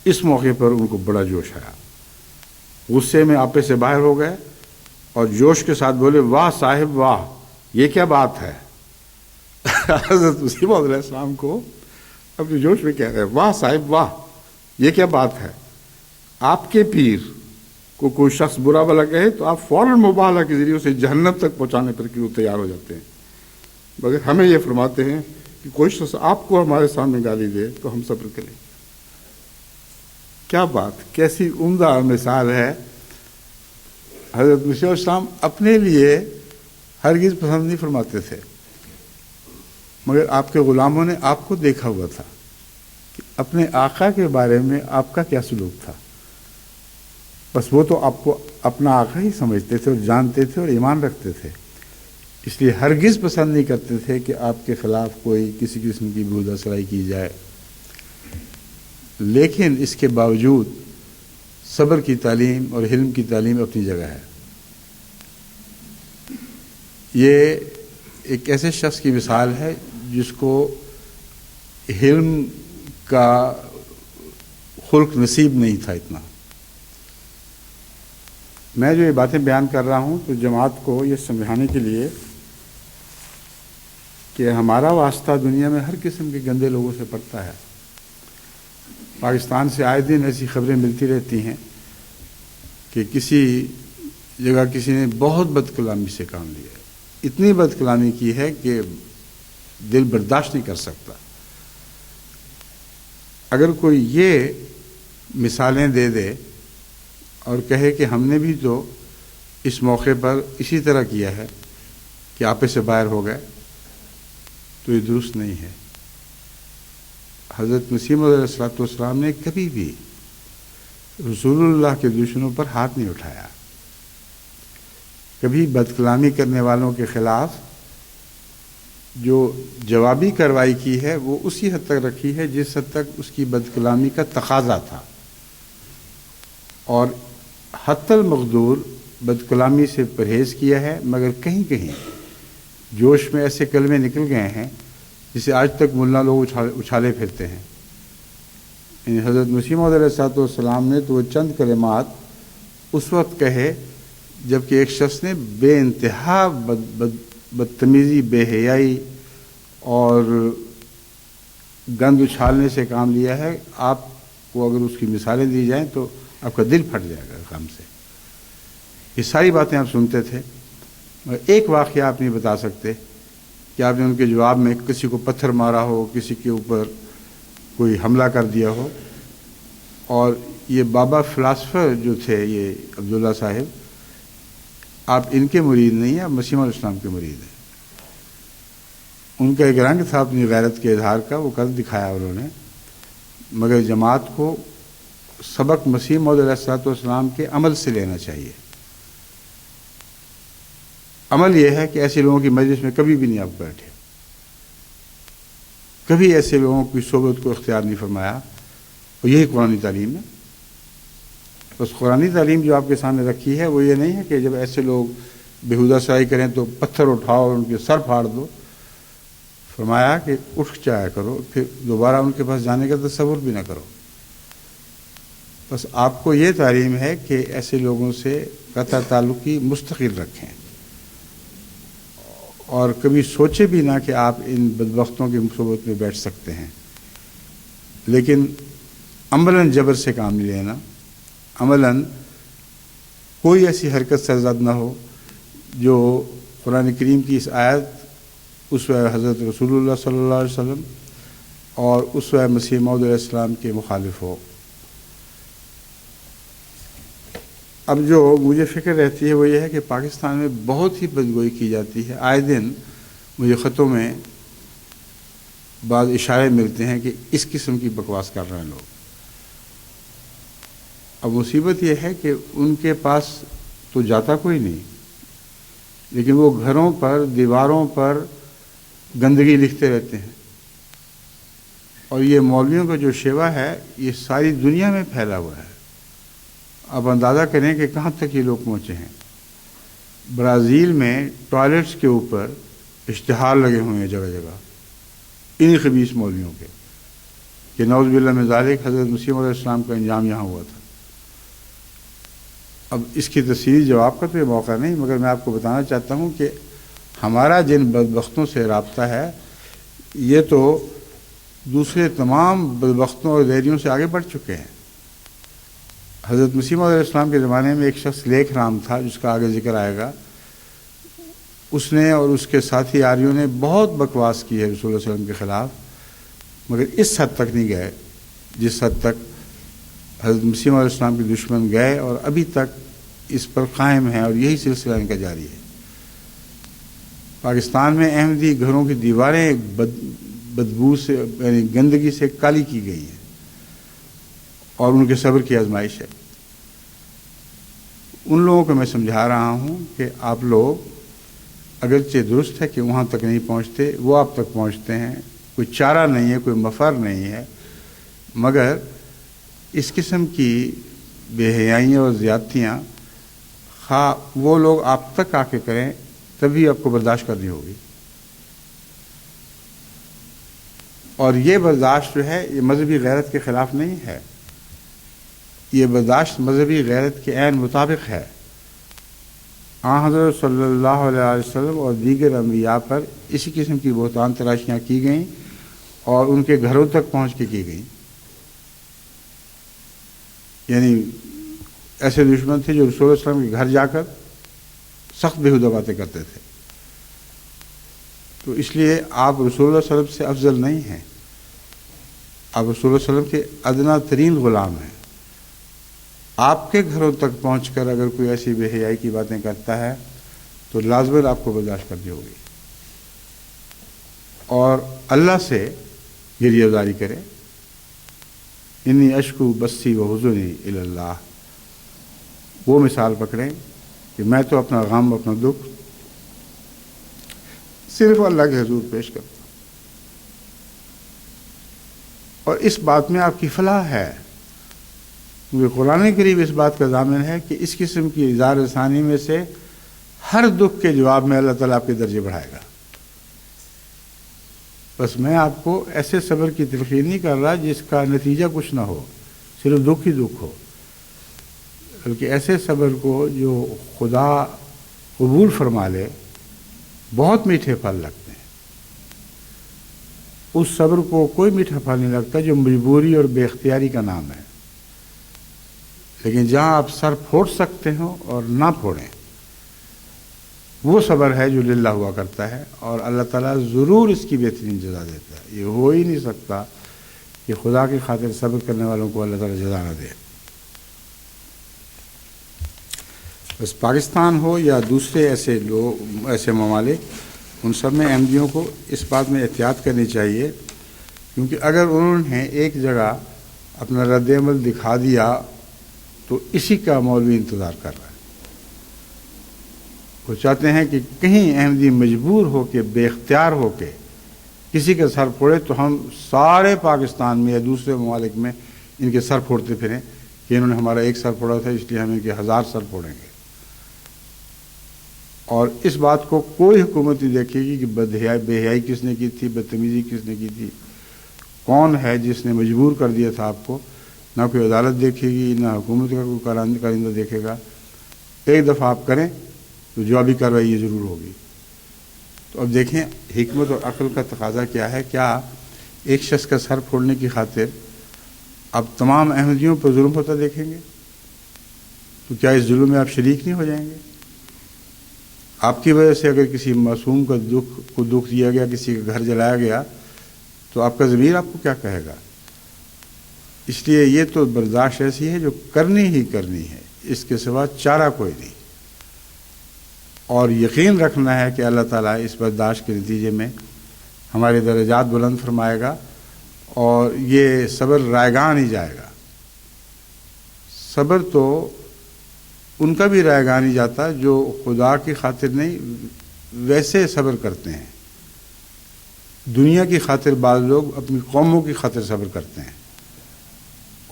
اس موقع پر ان کو بڑا جوش آیا، غصے میں آپے سے باہر ہو گئے اور جوش کے ساتھ بولے واہ صاحب واہ، یہ کیا بات ہے؟ حضرت مسیح موعود علیہ السلام کو اپنے جوش میں کہہ رہے واہ صاحب واہ، یہ کیا بات ہے؟ آپ کے پیر کو کوئی شخص برا بھلا کہے تو آپ فوراً مبالغہ کے ذریعے اسے جہنم تک پہنچانے پر کیوں تیار ہو جاتے ہیں، مگر ہمیں یہ فرماتے ہیں کہ کوئی شخص آپ کو ہمارے سامنے گالی دے تو ہم صبر کریں۔ کیا بات، کیسی عمدہ مثال ہے۔ حضرت مسیح علیہ السلام اپنے لیے ہرگز پسند نہیں فرماتے تھے، مگر آپ کے غلاموں نے آپ کو دیکھا ہوا تھا کہ اپنے آقا کے بارے میں آپ کا کیا سلوک تھا۔ بس وہ تو آپ کو اپنا آقا ہی سمجھتے تھے اور جانتے تھے اور ایمان رکھتے تھے، اس لیے ہرگز پسند نہیں کرتے تھے کہ آپ کے خلاف کوئی کسی قسم کی بے سرائی کی جائے۔ لیکن اس کے باوجود صبر کی تعلیم اور حلم کی تعلیم اپنی جگہ ہے۔ یہ ایک ایسے شخص کی مثال ہے جس کو حلم کا خلق نصیب نہیں تھا اتنا۔ میں جو یہ باتیں بیان کر رہا ہوں تو جماعت کو یہ سمجھانے کے لیے کہ ہمارا واسطہ دنیا میں ہر قسم کے گندے لوگوں سے پڑتا ہے۔ پاکستان سے آئے دن ایسی خبریں ملتی رہتی ہیں کہ کسی جگہ کسی نے بہت بد کلامی سے کام لیا ہے، اتنی بد کلامی کی ہے کہ دل برداشت نہیں کر سکتا۔ اگر کوئی یہ مثالیں دے دے اور کہے کہ ہم نے بھی تو اس موقع پر اسی طرح کیا ہے کہ آپے سے باہر ہو گئے، تو یہ درست نہیں ہے۔ حضرت مسیح موعود علیہ السلام نے کبھی بھی رسول اللہ کے دشمنوں پر ہاتھ نہیں اٹھایا، کبھی بد کلامی کرنے والوں کے خلاف جو جوابی کارروائی کی ہے وہ اسی حد تک رکھی ہے جس حد تک اس کی بد کلامی کا تقاضا تھا، اور حتی المقدور بد کلامی سے پرہیز کیا ہے، مگر کہیں کہیں جوش میں ایسے کلمے نکل گئے ہیں جسے آج تک ملا لوگ اچھالے پھرتے ہیں۔ یعنی حضرت مسیح موعود علیہ السلام نے تو وہ چند کلمات اس وقت کہے جبکہ ایک شخص نے بے انتہا بدتمیزی، بے حیائی اور گند اچھالنے سے کام لیا ہے۔ آپ کو اگر اس کی مثالیں دی جائیں تو آپ کا دل پھٹ جائے گا غم سے۔ یہ ساری باتیں آپ سنتے تھے، مگر ایک واقعہ آپ نہیں بتا سکتے کہ آپ نے ان کے جواب میں کسی کو پتھر مارا ہو، کسی کے اوپر کوئی حملہ کر دیا ہو۔ اور یہ بابا فلاسفر جو تھے، یہ عبداللہ صاحب، آپ ان کے مرید نہیں ہیں، آپ مسیح علیہ السلام کے مرید ہیں۔ ان کا ایک رنگ تھا اپنی غیرت کے اظہار کا، وہ کر دکھایا انہوں نے، مگر جماعت کو سبق مسیح موعود علیہ السلام کے عمل سے لینا چاہیے۔ عمل یہ ہے کہ ایسے لوگوں کی مجلس میں کبھی بھی نہیں آپ بیٹھے، کبھی ایسے لوگوں کی صحبت کو اختیار نہیں فرمایا، اور یہی قرآنی تعلیم ہے۔ بس قرآنی تعلیم جو آپ کے سامنے رکھی ہے وہ یہ نہیں ہے کہ جب ایسے لوگ بےہودہ سرائی کریں تو پتھر اٹھاؤ اور ان کے سر پھاڑ دو۔ فرمایا کہ اٹھ جایا کرو، پھر دوبارہ ان کے پاس جانے کا تصور بھی نہ کرو۔ بس آپ کو یہ تعلیم ہے کہ ایسے لوگوں سے قطع تعلقی مستقل رکھیں، اور کبھی سوچے بھی نہ کہ آپ ان بدبختوں کی صحبت میں بیٹھ سکتے ہیں، لیکن عملاً جبر سے کام نہیں لینا، عملاً کوئی ایسی حرکت سرزد نہ ہو جو قرآن کریم کی اس آیت، اسوہ حضرت رسول اللہ صلی اللہ علیہ وسلم اور اسوہ مسیح موعود علیہ السلام کے مخالف ہو۔ اب جو مجھے فکر رہتی ہے وہ یہ ہے کہ پاکستان میں بہت ہی بدگوئی کی جاتی ہے. آئے دن مجھے خطوں میں بعض اشارے ملتے ہیں کہ اس قسم کی بکواس کر رہے ہیں لوگ. اب مصیبت یہ ہے کہ ان کے پاس تو جاتا کوئی نہیں، لیکن وہ گھروں پر دیواروں پر گندگی لکھتے رہتے ہیں. اور یہ مولویوں کا جو شیوا ہے یہ ساری دنیا میں پھیلا ہوا ہے. اب اندازہ کریں کہ کہاں تک یہ لوگ پہنچے ہیں. برازیل میں ٹوائلٹس کے اوپر اشتہار لگے ہوئے ہیں جگہ جگہ انہی خبیث مولویوں کے کہ نعوذ باللہ من ذالک حضرت مسیح علیہ السلام کا انجام یہاں ہوا تھا. اب اس کی تفصیلی جواب کا تو یہ موقع نہیں، مگر میں آپ کو بتانا چاہتا ہوں کہ ہمارا جن بدبختوں سے رابطہ ہے یہ تو دوسرے تمام بدبختوں اور دیریوں سے آگے بڑھ چکے ہیں. حضرت مسیح علیہ السلام کے زمانے میں ایک شخص لیکھ رام تھا جس کا آگے ذکر آئے گا. اس نے اور اس کے ساتھی آریوں نے بہت بکواس کی ہے رسول اللہ علیہ وسلم کے خلاف، مگر اس حد تک نہیں گئے جس حد تک حضرت مسیح علیہ السلام کے دشمن گئے، اور ابھی تک اس پر قائم ہیں اور یہی سلسلہ ان کا جاری ہے. پاکستان میں احمدی گھروں کی دیواریں بدبو سے یعنی گندگی سے کالی کی گئی ہیں اور ان کے صبر کی آزمائش ہے. ان لوگوں کو میں سمجھا رہا ہوں کہ آپ لوگ اگرچہ درست ہے کہ وہاں تک نہیں پہنچتے، وہ آپ تک پہنچتے ہیں، کوئی چارہ نہیں ہے، کوئی مفر نہیں ہے، مگر اس قسم کی بے حیائیاں اور زیادتیاں خواہ وہ لوگ آپ تک آ کے کریں تبھی آپ کو برداشت کرنی ہوگی. اور یہ برداشت جو ہے یہ مذہبی غیرت کے خلاف نہیں ہے، یہ برداشت مذہبی غیرت کے عین مطابق ہے. آن حضرت صلی اللہ علیہ وسلم اور دیگر انبیاء پر اسی قسم کی بہتان تراشیاں کی گئیں اور ان کے گھروں تک پہنچ کے کی گئیں. یعنی ایسے دشمن تھے جو رسول اللہ علیہ وسلم کے گھر جا کر سخت بےہودہ باتیں کرتے تھے. تو اس لیے آپ رسول اللہ صلی اللہ علیہ وسلم سے افضل نہیں ہیں، آپ رسول اللہ صلی اللہ علیہ وسلم کے ادنا ترین غلام ہیں. آپ کے گھروں تک پہنچ کر اگر کوئی ایسی بے حیائی کی باتیں کرتا ہے تو لازماً آپ کو برداشت کرنی ہوگی اور اللہ سے گریہ زاری کرے. انی اشکو بسی و حزنی الی اللہ، وہ مثال پکڑیں کہ میں تو اپنا غم اپنا دکھ صرف اللہ کے حضور پیش کرتا ہوں، اور اس بات میں آپ کی فلاح ہے. کیونکہ قرآن کریم اس بات کا ضامن ہے کہ اس قسم کی اظہار رسانی میں سے ہر دکھ کے جواب میں اللہ تعالیٰ آپ کے درجے بڑھائے گا. بس میں آپ کو ایسے صبر کی تلقین نہیں کر رہا جس کا نتیجہ کچھ نہ ہو، صرف دکھ ہی دکھ ہو، بلکہ ایسے صبر کو جو خدا قبول فرما لے. بہت میٹھے پھل لگتے ہیں، اس صبر کو کوئی میٹھا پھل نہیں لگتا جو مجبوری اور بے اختیاری کا نام ہے. لیکن جہاں آپ سر پھوڑ سکتے ہو اور نہ پھوڑیں، وہ صبر ہے جو للہ ہوا کرتا ہے، اور اللہ تعالیٰ ضرور اس کی بہترین جزا دیتا ہے. یہ ہو ہی نہیں سکتا کہ خدا کی خاطر صبر کرنے والوں کو اللہ تعالیٰ جزا نہ دے. بس پاکستان ہو یا دوسرے ایسے ممالک، ان سب میں احمدیوں کو اس بات میں احتیاط کرنی چاہیے، کیونکہ اگر انہوں نے ایک جگہ اپنا رد عمل دکھا دیا تو اسی کا مولوی انتظار کر رہا ہے. وہ چاہتے ہیں کہ کہیں احمدی مجبور ہو کے بے اختیار ہو کے کسی کا سر پھوڑے تو ہم سارے پاکستان میں یا دوسرے ممالک میں ان کے سر پھوڑتے پھریں کہ انہوں نے ہمارا ایک سر پھوڑا تھا اس لیے ہم ان کے 1000 سر پھوڑیں گے. اور اس بات کو کوئی حکومت نہیں دیکھے گی کہ بے حیائی کس نے کی تھی، بدتمیزی کس نے کی تھی، کون ہے جس نے مجبور کر دیا تھا آپ کو. نہ کوئی عدالت دیکھے گی، نہ حکومت کا کوئی کارندہ دیکھے گا. ایک دفعہ آپ کریں تو جوابی کارروائی یہ ضرور ہوگی. تو اب دیکھیں حکمت اور عقل کا تقاضا کیا ہے. کیا ایک شخص کا سر پھوڑنے کی خاطر اب تمام احمدیوں پر ظلم ہوتا دیکھیں گے؟ تو کیا اس ظلم میں آپ شریک نہیں ہو جائیں گے؟ آپ کی وجہ سے اگر کسی معصوم کا دکھ دیا گیا، کسی کا گھر جلایا گیا، تو آپ کا ضمیر آپ کو کیا کہے گا؟ اس لیے یہ تو برداشت ایسی ہے جو کرنی ہی کرنی ہے. اس کے سوا چارہ کوئی نہیں، اور یقین رکھنا ہے کہ اللہ تعالیٰ اس برداشت کے نتیجے میں ہمارے درجات بلند فرمائے گا، اور یہ صبر رائگاں نہیں جائے گا۔ صبر تو ان کا بھی رائگاں نہیں جاتا جو خدا کی خاطر نہیں ویسے صبر کرتے ہیں۔ دنیا کی خاطر بعض لوگ اپنی قوموں کی خاطر صبر کرتے ہیں،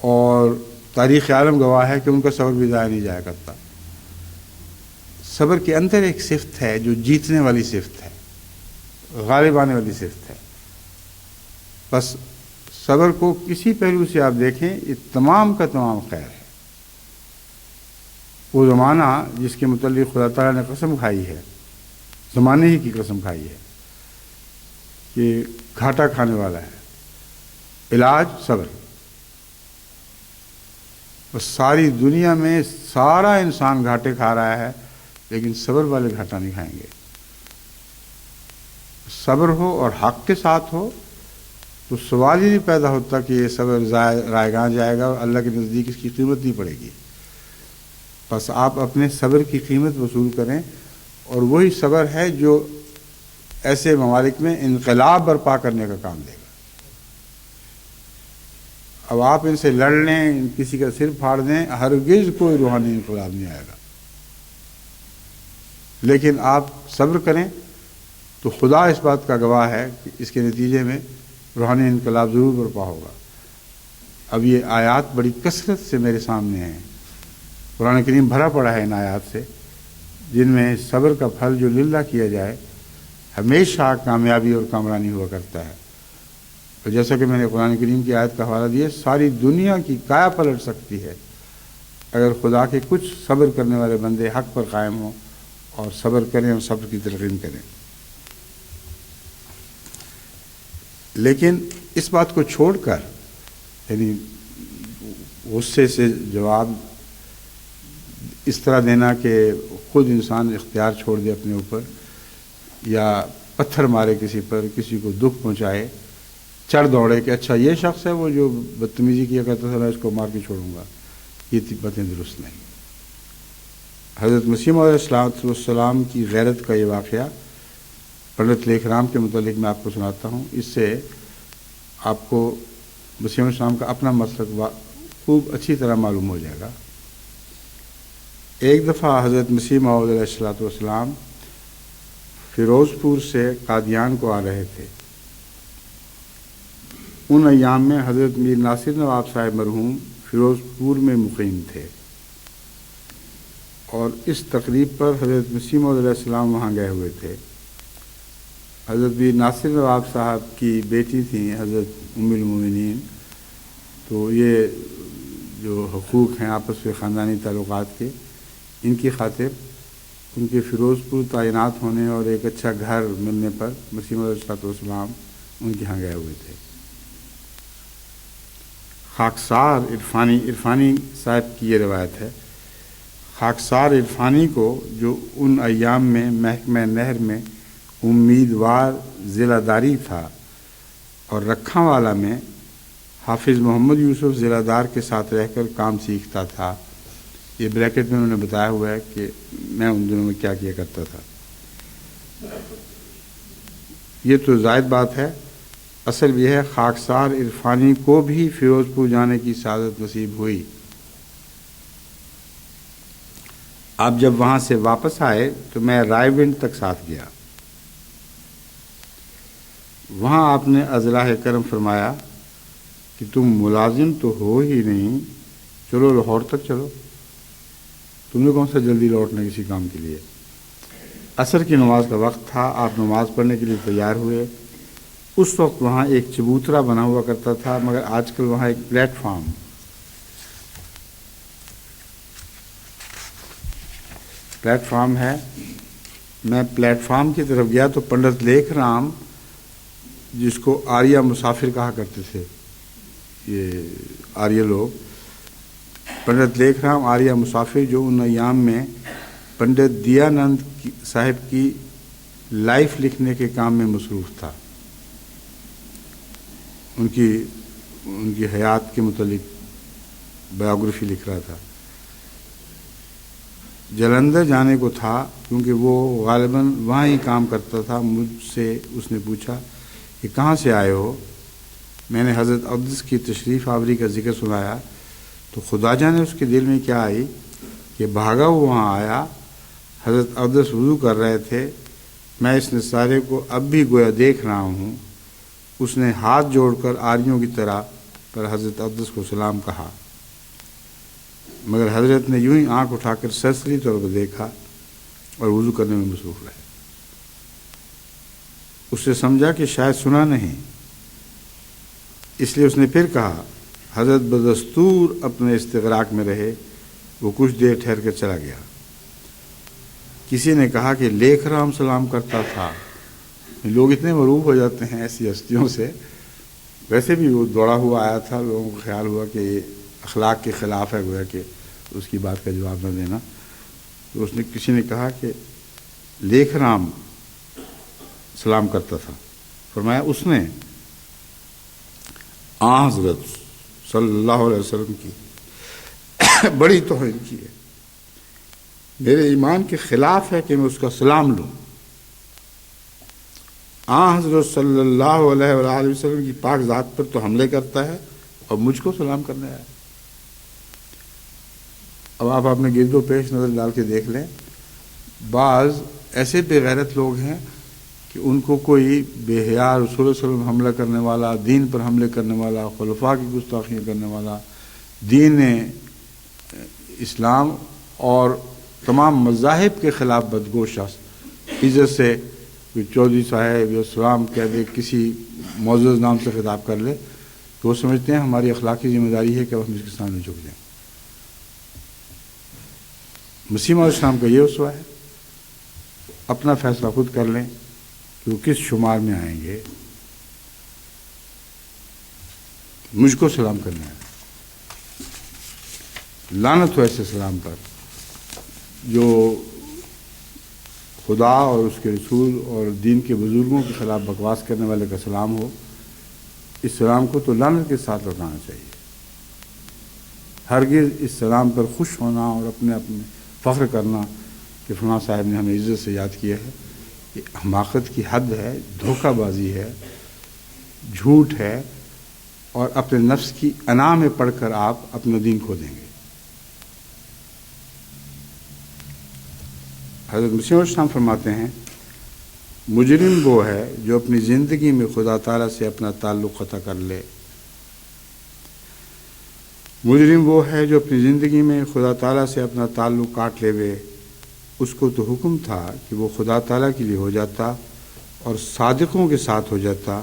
اور تاریخ عالم گواہ ہے کہ ان کا صبر بھی ضائع نہیں جایا کرتا۔ صبر کے اندر ایک صفت ہے جو جیتنے والی صفت ہے، غالب آنے والی صفت ہے۔ بس صبر کو کسی پہلو سے آپ دیکھیں، یہ تمام کا تمام خیر ہے۔ وہ زمانہ جس کے متعلق خدا تعالیٰ نے قسم کھائی ہے، زمانے ہی کی قسم کھائی ہے کہ گھاٹا کھانے والا ہے، علاج صبر۔ بس ساری دنیا میں سارا انسان گھاٹے کھا رہا ہے، لیکن صبر والے گھاٹا نہیں کھائیں گے۔ صبر ہو اور حق کے ساتھ ہو تو سوال ہی نہیں پیدا ہوتا کہ یہ صبر رائگاں جائے گا اور اللہ کے نزدیک اس کی قیمت نہیں پڑے گی۔ بس آپ اپنے صبر کی قیمت وصول کریں، اور وہی صبر ہے جو ایسے ممالک میں انقلاب برپا کرنے کا کام دے گا۔ اب آپ ان سے لڑ لیں، کسی کا سر پھاڑ دیں، ہرگز کوئی روحانی انقلاب نہیں آئے گا۔ لیکن آپ صبر کریں تو خدا اس بات کا گواہ ہے کہ اس کے نتیجے میں روحانی انقلاب ضرور برپا ہوگا۔ اب یہ آیات بڑی کثرت سے میرے سامنے ہیں، قرآن کریم بھرا پڑا ہے ان آیات سے، جن میں صبر کا پھل جو للہ کیا جائے ہمیشہ کامیابی اور کامرانی ہوا کرتا ہے۔ اور جیسا کہ میں نے قرآن کریم کی آیت کا حوالہ دیا، ساری دنیا کی کایا پلٹ سکتی ہے اگر خدا کے کچھ صبر کرنے والے بندے حق پر قائم ہوں اور صبر کریں اور صبر کی تلقین کریں۔ لیکن اس بات کو چھوڑ کر، یعنی غصے سے جواب اس طرح دینا کہ خود انسان اختیار چھوڑ دے اپنے اوپر، یا پتھر مارے کسی پر، کسی کو دکھ پہنچائے، چڑھ دوڑے کہ اچھا یہ شخص ہے وہ جو بدتمیزی کیا کرتا تھا، میں اس کو مار کے چھوڑوں گا، یہ باتیں درست نہیں۔ حضرت مسیح موعود علیہ السلام کی غیرت کا یہ واقعہ پنڈت لیکھ رام کے متعلق میں آپ کو سناتا ہوں۔ اس سے آپ کو مسیح علیہ السلام کا اپنا مسلک خوب اچھی طرح معلوم ہو جائے گا۔ ایک دفعہ حضرت مسیح موعود علیہ السلام فیروز پور سے قادیان کو آ رہے تھے۔ ان ایام میں حضرت میر ناصر نواب صاحب مرحوم فیروز پور میں مقیم تھے، اور اس تقریب پر حضرت مسیح موعود علیہ السلام وہاں گئے ہوئے تھے۔ حضرت میر ناصر نواب صاحب کی بیٹی تھیں حضرت ام المومنین، تو یہ جو حقوق ہیں آپس میں خاندانی تعلقات کے، ان کی خاطر ان کے فیروز پور تعینات ہونے اور ایک اچھا گھر ملنے پر مسیح موعود علیہ السلام ان کے ہاں گئے ہوئے تھے۔ خاکسار عرفانی صاحب کی یہ روایت ہے، خاکسار عرفانی کو جو ان ایام میں محکمہ نہر میں امیدوار ضلع داری تھا، اور رکھاں والا میں حافظ محمد یوسف ضلع دار کے ساتھ رہ کر کام سیکھتا تھا۔ یہ بریکٹ میں انہوں نے بتایا ہوا ہے کہ میں ان دنوں میں کیا کیا کرتا تھا۔ یہ تو زائد بات ہے، اصل یہ ہے خاکسار عرفانی کو بھی فیروز پور جانے کی سعادت نصیب ہوئی۔ آپ جب وہاں سے واپس آئے تو میں رائے ونڈ تک ساتھ گیا۔ وہاں آپ نے اضلاع کرم فرمایا کہ تم ملازم تو ہو ہی نہیں، چلو لاہور تک چلو، تم نے کون سا جلدی لوٹنا کسی کام کے لیے۔ عصر کی نماز کا وقت تھا، آپ نماز پڑھنے کے لیے تیار ہوئے۔ اس وقت وہاں ایک چبوترا بنا ہوا کرتا تھا، مگر آج کل وہاں ایک پلیٹ فارم ہے۔ میں پلیٹ فارم کی طرف گیا تو پنڈت لیکھ رام، جس کو آریہ مسافر کہا کرتے تھے یہ آریہ لوگ، پنڈت لیکھ رام آریہ مسافر، جو ان ایام میں پنڈت دیانند صاحب کی لائف لکھنے کے کام میں مصروف تھا، ان کی حیات کے متعلق بایوگرافی لکھ رہا تھا۔ جلندھر جانے کو تھا کیونکہ وہ غالباً وہاں ہی کام کرتا تھا. مجھ سے اس نے پوچھا کہ کہاں سے آئے ہو؟ میں نے حضرت اقدس کی تشریف آوری کا ذکر سنایا تو خدا جانے اس کے دل میں کیا آئی کہ بھاگا وہ وہاں آیا. حضرت اقدس وضو کر رہے تھے. میں اس نصارے کو اب بھی گویا دیکھ رہا ہوں. اس نے ہاتھ جوڑ کر آریوں کی طرح پر حضرت اقدس کو سلام کہا، مگر حضرت نے یوں ہی آنکھ اٹھا کر سرسری طور پر دیکھا اور وضو کرنے میں مصروف رہے. اس سے سمجھا کہ شاید سنا نہیں، اس لیے اس نے پھر کہا. حضرت بدستور اپنے استغراق میں رہے. وہ کچھ دیر ٹھہر کر چلا گیا. کسی نے کہا کہ لیکھ رام سلام کرتا تھا. لوگ اتنے مروب ہو جاتے ہیں ایسی ہستیوں سے. ویسے بھی وہ دوڑا ہوا آیا تھا، لوگوں کو خیال ہوا کہ یہ اخلاق کے خلاف ہے گویا کہ اس کی بات کا جواب نہ دینا. تو اس نے کسی نے کہا کہ لیکھ رام سلام کرتا تھا. فرمایا اس نے حضرت صلی اللہ علیہ وسلم کی بڑی توہین کی ہے. میرے ایمان کے خلاف ہے کہ میں اس کا سلام لوں. حضرت صلی اللہ علیہ وآلہ وسلم کی پاک ذات پر تو حملے کرتا ہے اور مجھ کو سلام کرنے آیا. اب آپ اپنے گرد و پیش نظر ڈال کے دیکھ لیں. بعض ایسے بے غیرت لوگ ہیں کہ ان کو کوئی بے حیا رسول اللہ صلی اللہ علیہ وسلم حملہ کرنے والا، دین پر حملے کرنے والا، خلفاء کی گستاخیاں کرنے والا، دین اسلام اور تمام مذاہب کے خلاف بدگو شخص عزت سے کوئی چودھری صاحب یا سلام کہہ دے، کسی معزز نام سے خطاب کر لے تو وہ سمجھتے ہیں ہماری اخلاقی ذمہ داری ہے کہ ہم اس کے سامنے جھک جائیں. مسیح علیہ السلام کا یہ اسوہ ہے. اپنا فیصلہ خود کر لیں کہ وہ کس شمار میں آئیں گے. مجھ کو سلام کرنا ہے. لعنت ہو ایسے سلام پر جو خدا اور اس کے رسول اور دین کے بزرگوں کے خلاف بکواس کرنے والے کا سلام ہو. اس سلام کو تو لعنت کے ساتھ لوٹانا چاہیے. ہرگز اس سلام پر خوش ہونا اور اپنے فخر کرنا کہ فلاں صاحب نے ہمیں عزت سے یاد کیا ہے، یہ حماقت کی حد ہے، دھوکہ بازی ہے، جھوٹ ہے، اور اپنے نفس کی انا میں پڑھ کر آپ اپنا دین کھو دیں گے. حضرت مسیح علیہ السلام فرماتے ہیں مجرم وہ ہے جو اپنی زندگی میں خدا تعالیٰ سے اپنا تعلق قطع کر لے. مجرم وہ ہے جو اپنی زندگی میں خدا تعالیٰ سے اپنا تعلق کاٹ لے وے. اس کو تو حکم تھا کہ وہ خدا تعالیٰ کے لیے ہو جاتا اور صادقوں کے ساتھ ہو جاتا،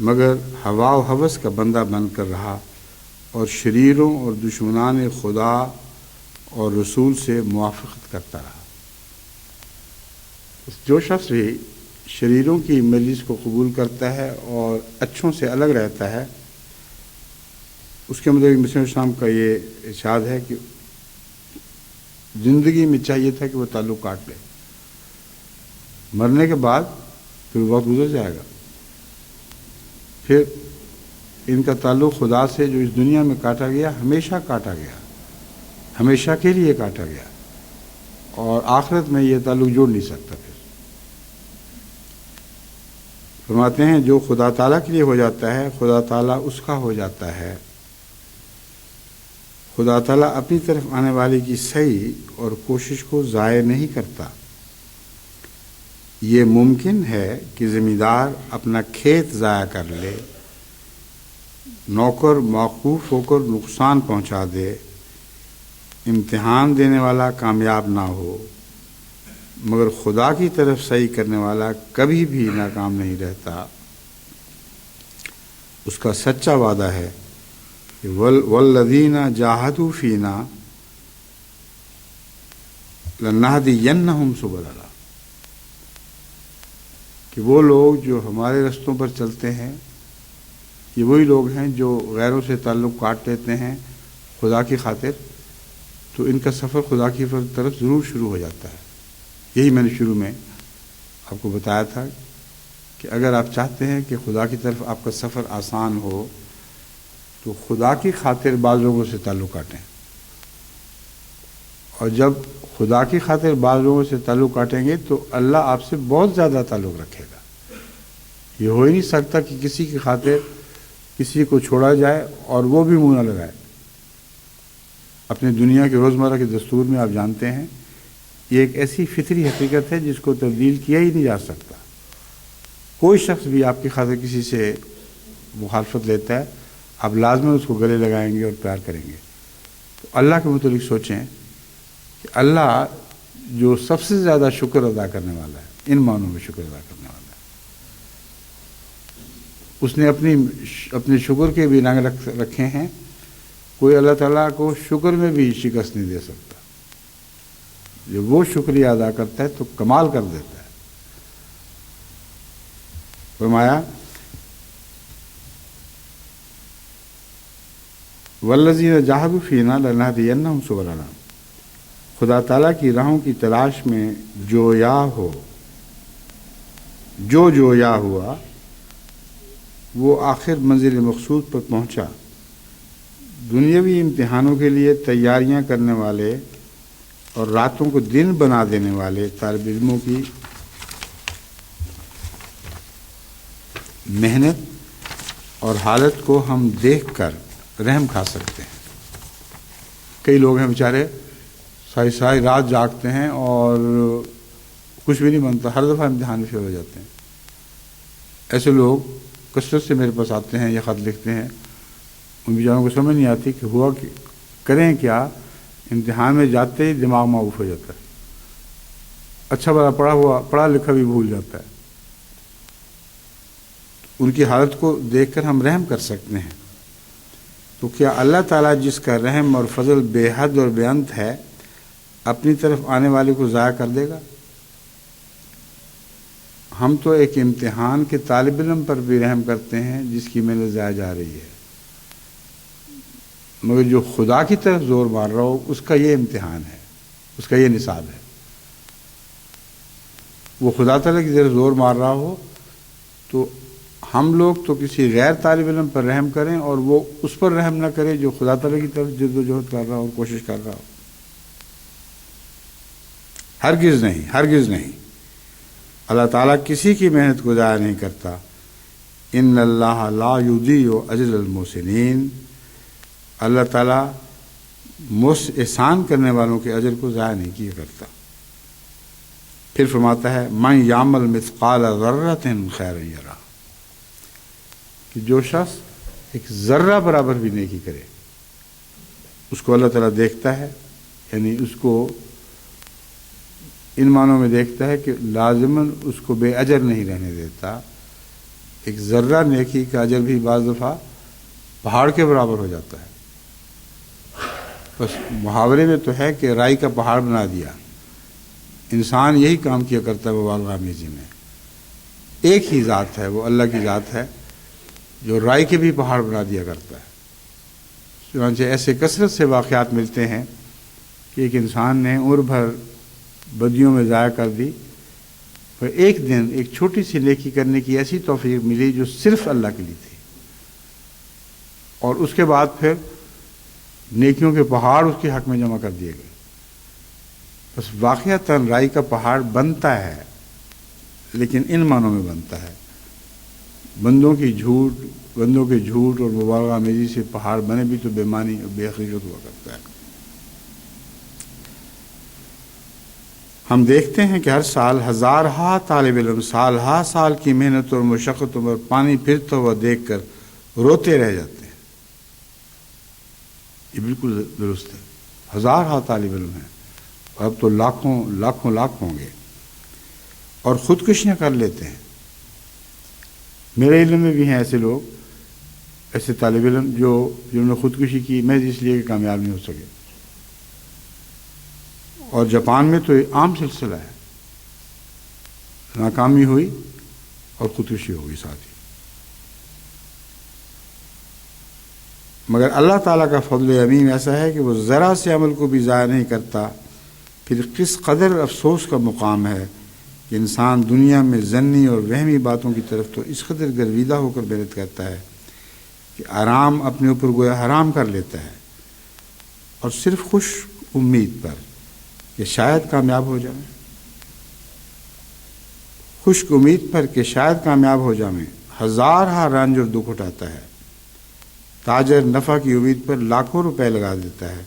مگر ہوا و ہوس کا بندہ بن کر رہا اور شریروں اور دشمنان خدا اور رسول سے موافقت کرتا رہا. جو شخص بھی شریروں کی مجلس کو قبول کرتا ہے اور اچھوں سے الگ رہتا ہے، اس کے مطابق مسیح السلام کا یہ ارشاد ہے کہ زندگی میں چاہیے تھا کہ وہ تعلق کاٹ لے. مرنے کے بعد پھر وقت گزر جائے گا، پھر ان کا تعلق خدا سے جو اس دنیا میں کاٹا گیا ہمیشہ کاٹا گیا، ہمیشہ کے لیے کاٹا گیا، اور آخرت میں یہ تعلق جوڑ نہیں سکتا. پھر فرماتے ہیں جو خدا تعالیٰ کے لیے ہو جاتا ہے خدا تعالیٰ اس کا ہو جاتا ہے. خدا تعالیٰ اپنی طرف آنے والے کی سعی اور کوشش کو ضائع نہیں کرتا. یہ ممکن ہے کہ زمیندار اپنا کھیت ضائع کر لے، نوکر موقوف ہو کر نقصان پہنچا دے، امتحان دینے والا کامیاب نہ ہو، مگر خدا کی طرف سعی کرنے والا کبھی بھی ناکام نہیں رہتا. اس کا سچا وعدہ ہے والذین جاہدوا فینا لنہدینہم سبلنا، کہ وہ لوگ جو ہمارے رستوں پر چلتے ہیں یہ وہی لوگ ہیں جو غیروں سے تعلق کاٹ لیتے ہیں خدا کی خاطر، تو ان کا سفر خدا کی طرف ضرور شروع ہو جاتا ہے. یہی میں نے شروع میں آپ کو بتایا تھا کہ اگر آپ چاہتے ہیں کہ خدا کی طرف آپ کا سفر آسان ہو تو خدا کی خاطر بعض لوگوں سے تعلق کاٹیں اور جب خدا کی خاطر بعض لوگوں سے تعلق کاٹیں گے تو اللہ آپ سے بہت زیادہ تعلق رکھے گا. یہ ہو ہی نہیں سکتا کہ کسی کی خاطر کسی کو چھوڑا جائے اور وہ بھی منہ نہ لگائے. اپنے دنیا کے روزمرہ کے دستور میں آپ جانتے ہیں یہ ایک ایسی فطری حقیقت ہے جس کو تبدیل کیا ہی نہیں جا سکتا. کوئی شخص بھی آپ کی خاطر کسی سے مخالفت لیتا ہے آپ لازماً اس کو گلے لگائیں گے اور پیار کریں گے. تو اللہ کے متعلق سوچیں کہ اللہ جو سب سے زیادہ شکر ادا کرنے والا ہے، ان معنوں میں شکر ادا کرنے والا ہے، اس نے اپنے شکر کے بھی رنگ رکھے ہیں. کوئی اللہ تعالیٰ کو شکر میں بھی شکست نہیں دے سکتا. جب وہ شکریہ ادا کرتا ہے تو کمال کر دیتا ہے. فرمایا والذین جاہدوا فینا لنہدینہم سبلنا. خدا تعالیٰ کی راہوں کی تلاش میں جو یا ہوا وہ آخر منزل مقصود پر پہنچا. دنیاوی امتحانوں کے لیے تیاریاں کرنے والے اور راتوں کو دن بنا دینے والے طالب علموں کی محنت اور حالت کو ہم دیکھ کر رحم کھا سکتے ہیں. کئی لوگ ہیں بیچارے ساری رات جاگتے ہیں اور کچھ بھی نہیں بنتا، ہر دفعہ امتحان میں فیل ہو جاتے ہیں. ایسے لوگ کثرت سے میرے پاس آتے ہیں یا خط لکھتے ہیں. ان بیچاروں کو سمجھ نہیں آتی کہ ہوا کہ کریں کیا. امتحان میں جاتے ہی دماغ معاف ہو جاتا ہے، اچھا بڑا پڑھا لکھا بھی بھول جاتا ہے. ان کی حالت کو دیکھ کر ہم رحم کر سکتے ہیں. تو کیا اللہ تعالیٰ جس کا رحم اور فضل بے حد اور بے انت ہے اپنی طرف آنے والے کو ضائع کر دے گا؟ ہم تو ایک امتحان کے طالب علم پر بھی رحم کرتے ہیں جس کی محنت ضائع جا رہی ہے، مگر جو خدا کی طرف زور مار رہا ہو اس کا یہ امتحان ہے، اس کا یہ نصاب ہے. وہ خدا تعالیٰ کی طرف زور مار رہا ہو تو ہم لوگ تو کسی غیر طالب علم پر رحم کریں اور وہ اس پر رحم نہ کرے جو خدا تعالیٰ کی طرف جد و جہد کر رہا ہو اور کوشش کر رہا ہو. ہرگز نہیں. اللہ تعالیٰ کسی کی محنت کو ضائع نہیں کرتا. ان اللہ لا یضیع اجر المحسنین. اللہ تعالیٰ احسان کرنے والوں کے اجر کو ضائع نہیں کیا کرتا. پھر فرماتا ہے من یعمل مثقال ذرۃ خیرا یرہ، کہ جو شخص ایک ذرہ برابر بھی نیکی کرے اس کو اللہ تعالیٰ دیکھتا ہے. یعنی اس کو ان معنوں میں دیکھتا ہے کہ لازماً اس کو بے اجر نہیں رہنے دیتا. ایک ذرہ نیکی کا اجر بھی بعض دفعہ پہاڑ کے برابر ہو جاتا ہے. بس محاورے میں تو ہے کہ رائی کا پہاڑ بنا دیا. انسان یہی کام کیا کرتا ہے مبالغہ آمیزی میں. ایک ہی ذات ہے، وہ اللہ کی ذات ہے جو رائی کے بھی پہاڑ بنا دیا کرتا ہے. چنانچہ ایسے کثرت سے واقعات ملتے ہیں کہ ایک انسان نے عمر بھر بدیوں میں ضائع کر دی، پر ایک دن ایک چھوٹی سی نیکی کرنے کی ایسی توفیق ملی جو صرف اللہ کے لیے تھی، اور اس کے بعد پھر نیکیوں کے پہاڑ اس کے حق میں جمع کر دیے گئے. بس واقعتاً رائی کا پہاڑ بنتا ہے لیکن ان معنوں میں بنتا ہے. بندوں کے جھوٹ اور مبالغہ آمیزی سے پہاڑ بنے بھی تو بے معنی اور بے حقیقت ہوا کرتا ہے. ہم دیکھتے ہیں کہ ہر سال ہزارہا طالب علم سال کی محنت اور مشقتوں پر پانی پھرتا ہوا دیکھ کر روتے رہ جاتے ہیں. یہ بالکل درست ہے. ہزارہا طالب علم ہیں، اب تو لاکھوں ہوں گے، اور خودکشیاں کر لیتے ہیں. میرے علم میں بھی ہیں ایسے لوگ، ایسے طالب علم جنہوں نے خودکشی کی محض اس لیے کہ کامیاب نہیں ہو سکے. اور جاپان میں تو یہ عام سلسلہ ہے، ناکامی ہوئی اور خودکشی ہو گئی ساتھ ہی. مگر اللہ تعالیٰ کا فضل عظیم ایسا ہے کہ وہ ذرا سے عمل کو بھی ضائع نہیں کرتا. پھر کس قدر افسوس کا مقام ہے کہ انسان دنیا میں ظنی اور وہمی باتوں کی طرف تو اس قدر گرویدہ ہو کر محنت کرتا ہے کہ آرام اپنے اوپر گویا حرام کر لیتا ہے، اور صرف خوش امید پر کہ شاید کامیاب ہو جائیں، خشک امید پر کہ شاید کامیاب ہو جائیں، ہزار رنج اور دکھ اٹھاتا ہے۔ تاجر نفع کی امید پر لاکھوں روپے لگا دیتا ہے،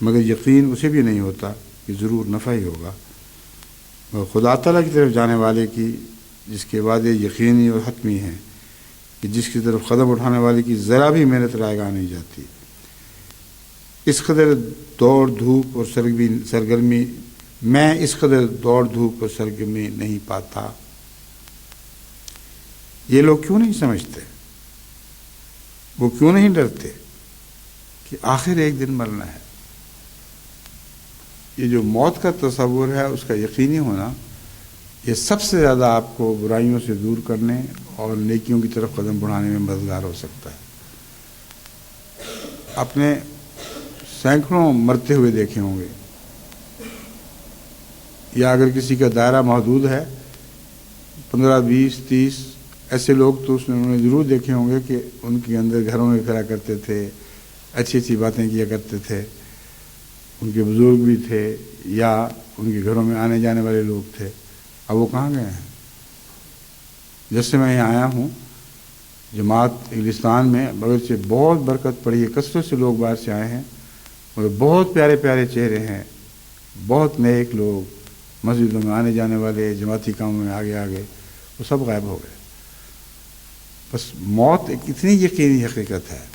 مگر یقین اسے بھی نہیں ہوتا کہ ضرور نفع ہی ہوگا۔ اور خدا تعالیٰ کی طرف جانے والے کی، جس کے وعدے یقینی اور حتمی ہیں، کہ جس کی طرف قدم اٹھانے والے کی ذرا بھی محنت رائگاں نہیں جاتی، اس قدر دوڑ دھوپ اور سرگرمی میں اس قدر دوڑ دھوپ اور سرگرمی نہیں پاتا۔ یہ لوگ کیوں نہیں سمجھتے؟ وہ کیوں نہیں ڈرتے کہ آخر ایک دن مرنا ہے؟ یہ جو موت کا تصور ہے، اس کا یقینی ہونا، یہ سب سے زیادہ آپ کو برائیوں سے دور کرنے اور نیکیوں کی طرف قدم بڑھانے میں مددگار ہو سکتا ہے۔ اپنے سینکڑوں مرتے ہوئے دیکھے ہوں گے، یا اگر کسی کا دائرہ محدود ہے 15 20 30 ایسے لوگ تو انہوں نے ضرور دیکھے ہوں گے کہ ان کے اندر گھروں میں پھرا کرتے تھے، اچھی اچھی باتیں کیا کرتے تھے، ان کے بزرگ بھی تھے یا ان کے گھروں میں آنے جانے والے لوگ تھے۔ اب وہ کہاں گئے ہیں؟ جیسے میں یہاں آیا ہوں جماعت انگلستان میں، بغیر سے بہت برکت پڑی ہے، کثرت سے لوگ باہر سے آئے ہیں، مگر بہت پیارے پیارے چہرے ہیں، بہت نیک لوگ، مسجدوں میں آنے جانے والے، جماعتی کاموں میں آگے وہ سب غائب ہو گئے۔ بس موت ایک اتنی یقینی حقیقت ہے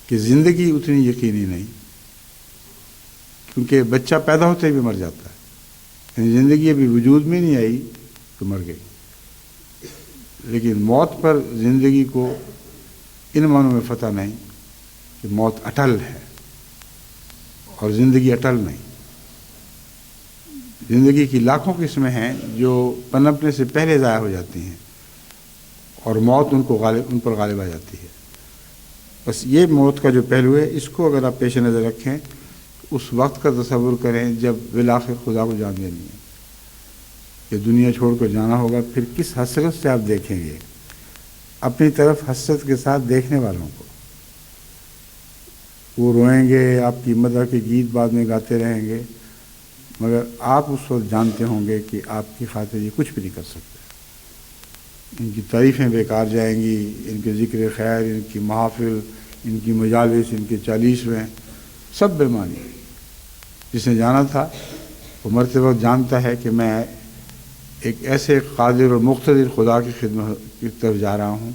کہ زندگی اتنی یقینی نہیں، کیونکہ بچہ پیدا ہوتے ہی بھی مر جاتا ہے، یعنی زندگی ابھی وجود میں نہیں آئی تو مر گئی۔ لیکن موت پر زندگی کو ان معنوں میں فتح نہیں کہ موت اٹل ہے اور زندگی اٹل نہیں۔ زندگی کی لاکھوں قسمیں ہیں جو پنپنے سے پہلے ضائع ہو جاتی ہیں اور موت ان پر غالب آ جاتی ہے۔ بس یہ موت کا جو پہلو ہے، اس کو اگر آپ پیش نظر رکھیں، اس وقت کا تصور کریں جب بالآخر خدا کو جان دینی ہے، کہ دنیا چھوڑ کر جانا ہوگا، پھر کس حسرت سے آپ دیکھیں گے اپنی طرف، حسرت کے ساتھ دیکھنے والوں کو۔ وہ روئیں گے، آپ کی مدح کے گیت بعد میں گاتے رہیں گے، مگر آپ اس وقت جانتے ہوں گے کہ آپ کی خاطر یہ کچھ بھی نہیں کر سکتے۔ ان کی تعریفیں بیکار جائیں گی، ان کے ذکر خیر، ان کی محافل، ان کی مجالس، ان کے 40ویں سب بے معنی۔ جس نے جانا تھا وہ مرتے وقت جانتا ہے کہ میں ایک ایسے قادر اور مقتدر خدا کی خدمت کی طرف جا رہا ہوں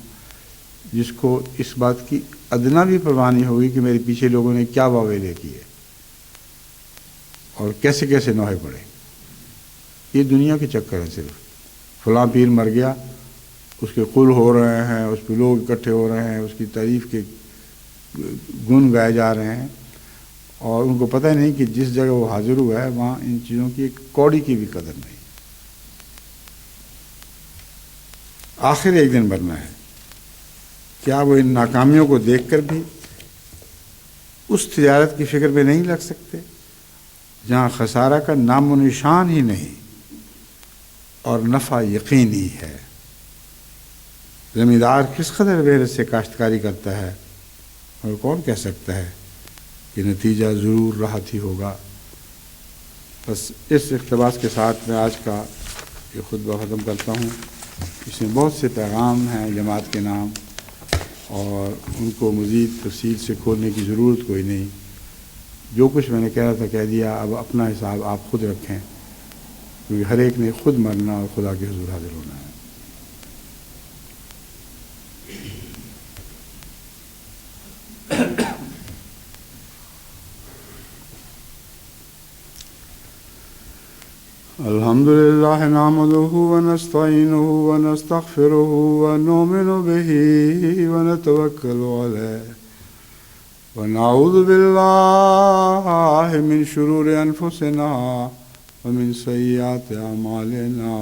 جس کو اس بات کی ادنا بھی پرواہ نہیں ہوگی کہ میرے پیچھے لوگوں نے کیا واویلے کیے اور کیسے کیسے نوحے پڑے۔ یہ دنیا کے چکر ہے، صرف فلاں پیر مر گیا، اس کے قل ہو رہے ہیں، اس پہ لوگ اکٹھے ہو رہے ہیں، اس کی تعریف کے گن گائے جا رہے ہیں، اور ان کو پتہ ہی نہیں کہ جس جگہ وہ حاضر ہوا ہے وہاں ان چیزوں کی ایک کوڑی کی بھی قدر نہیں۔ آخر ایک دن مرنا ہے۔ کیا وہ ان ناکامیوں کو دیکھ کر بھی اس تجارت کی فکر میں نہیں لگ سکتے جہاں خسارہ کا نام و نشان ہی نہیں اور نفع یقینی ہے؟ زمیندار کس قدر محنت سے کاشتکاری کرتا ہے، اور کون کہہ سکتا ہے کہ نتیجہ ضرور راحت ہی ہوگا۔ بس اس اقتباس کے ساتھ میں آج کا یہ خطبہ ختم کرتا ہوں۔ اس میں بہت سے پیغام ہیں جماعت کے نام، اور ان کو مزید تفصیل سے کھولنے کی ضرورت کوئی نہیں۔ جو کچھ میں نے کہہ رہا تھا کہہ دیا، اب اپنا حساب آپ خود رکھیں، کیونکہ ہر ایک نے خود مرنا اور خدا کے حضور حاضر ہونا ہے۔ الحمد لله نحمده ونستعينه ونستغفره ونؤمن به ونتوكل عليه ونعوذ بالله من شرور أنفسنا ومن سيئات أعمالنا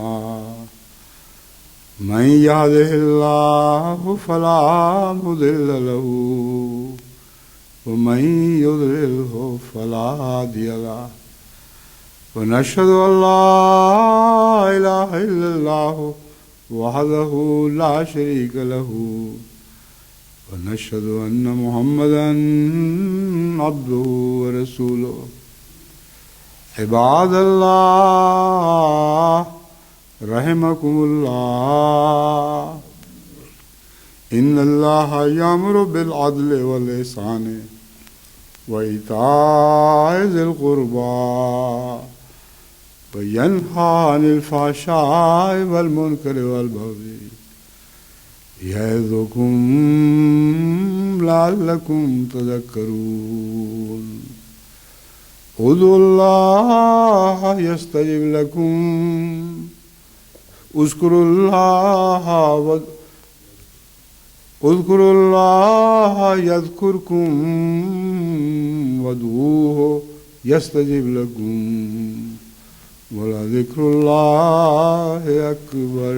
من يهده الله فلا مضل له ومن يضلله فلا هادي له ونشهد أن لا إله إلا الله وحده لا شريك له ونشهد أن محمدا عبده ورسوله عباد اللہ رحمکم اللہ ان اللہ یامر بالعدل والاحسان وإیتاء ذی القربى وینہی عن الفحشاء والمنکر والبغی یعظکم لعلکم تذکرون ادعوا اللہ یستجب لکم اذکروا اللہ یذکرکم وادعوہ یستجب لکم ولذکر اللہ اکبر.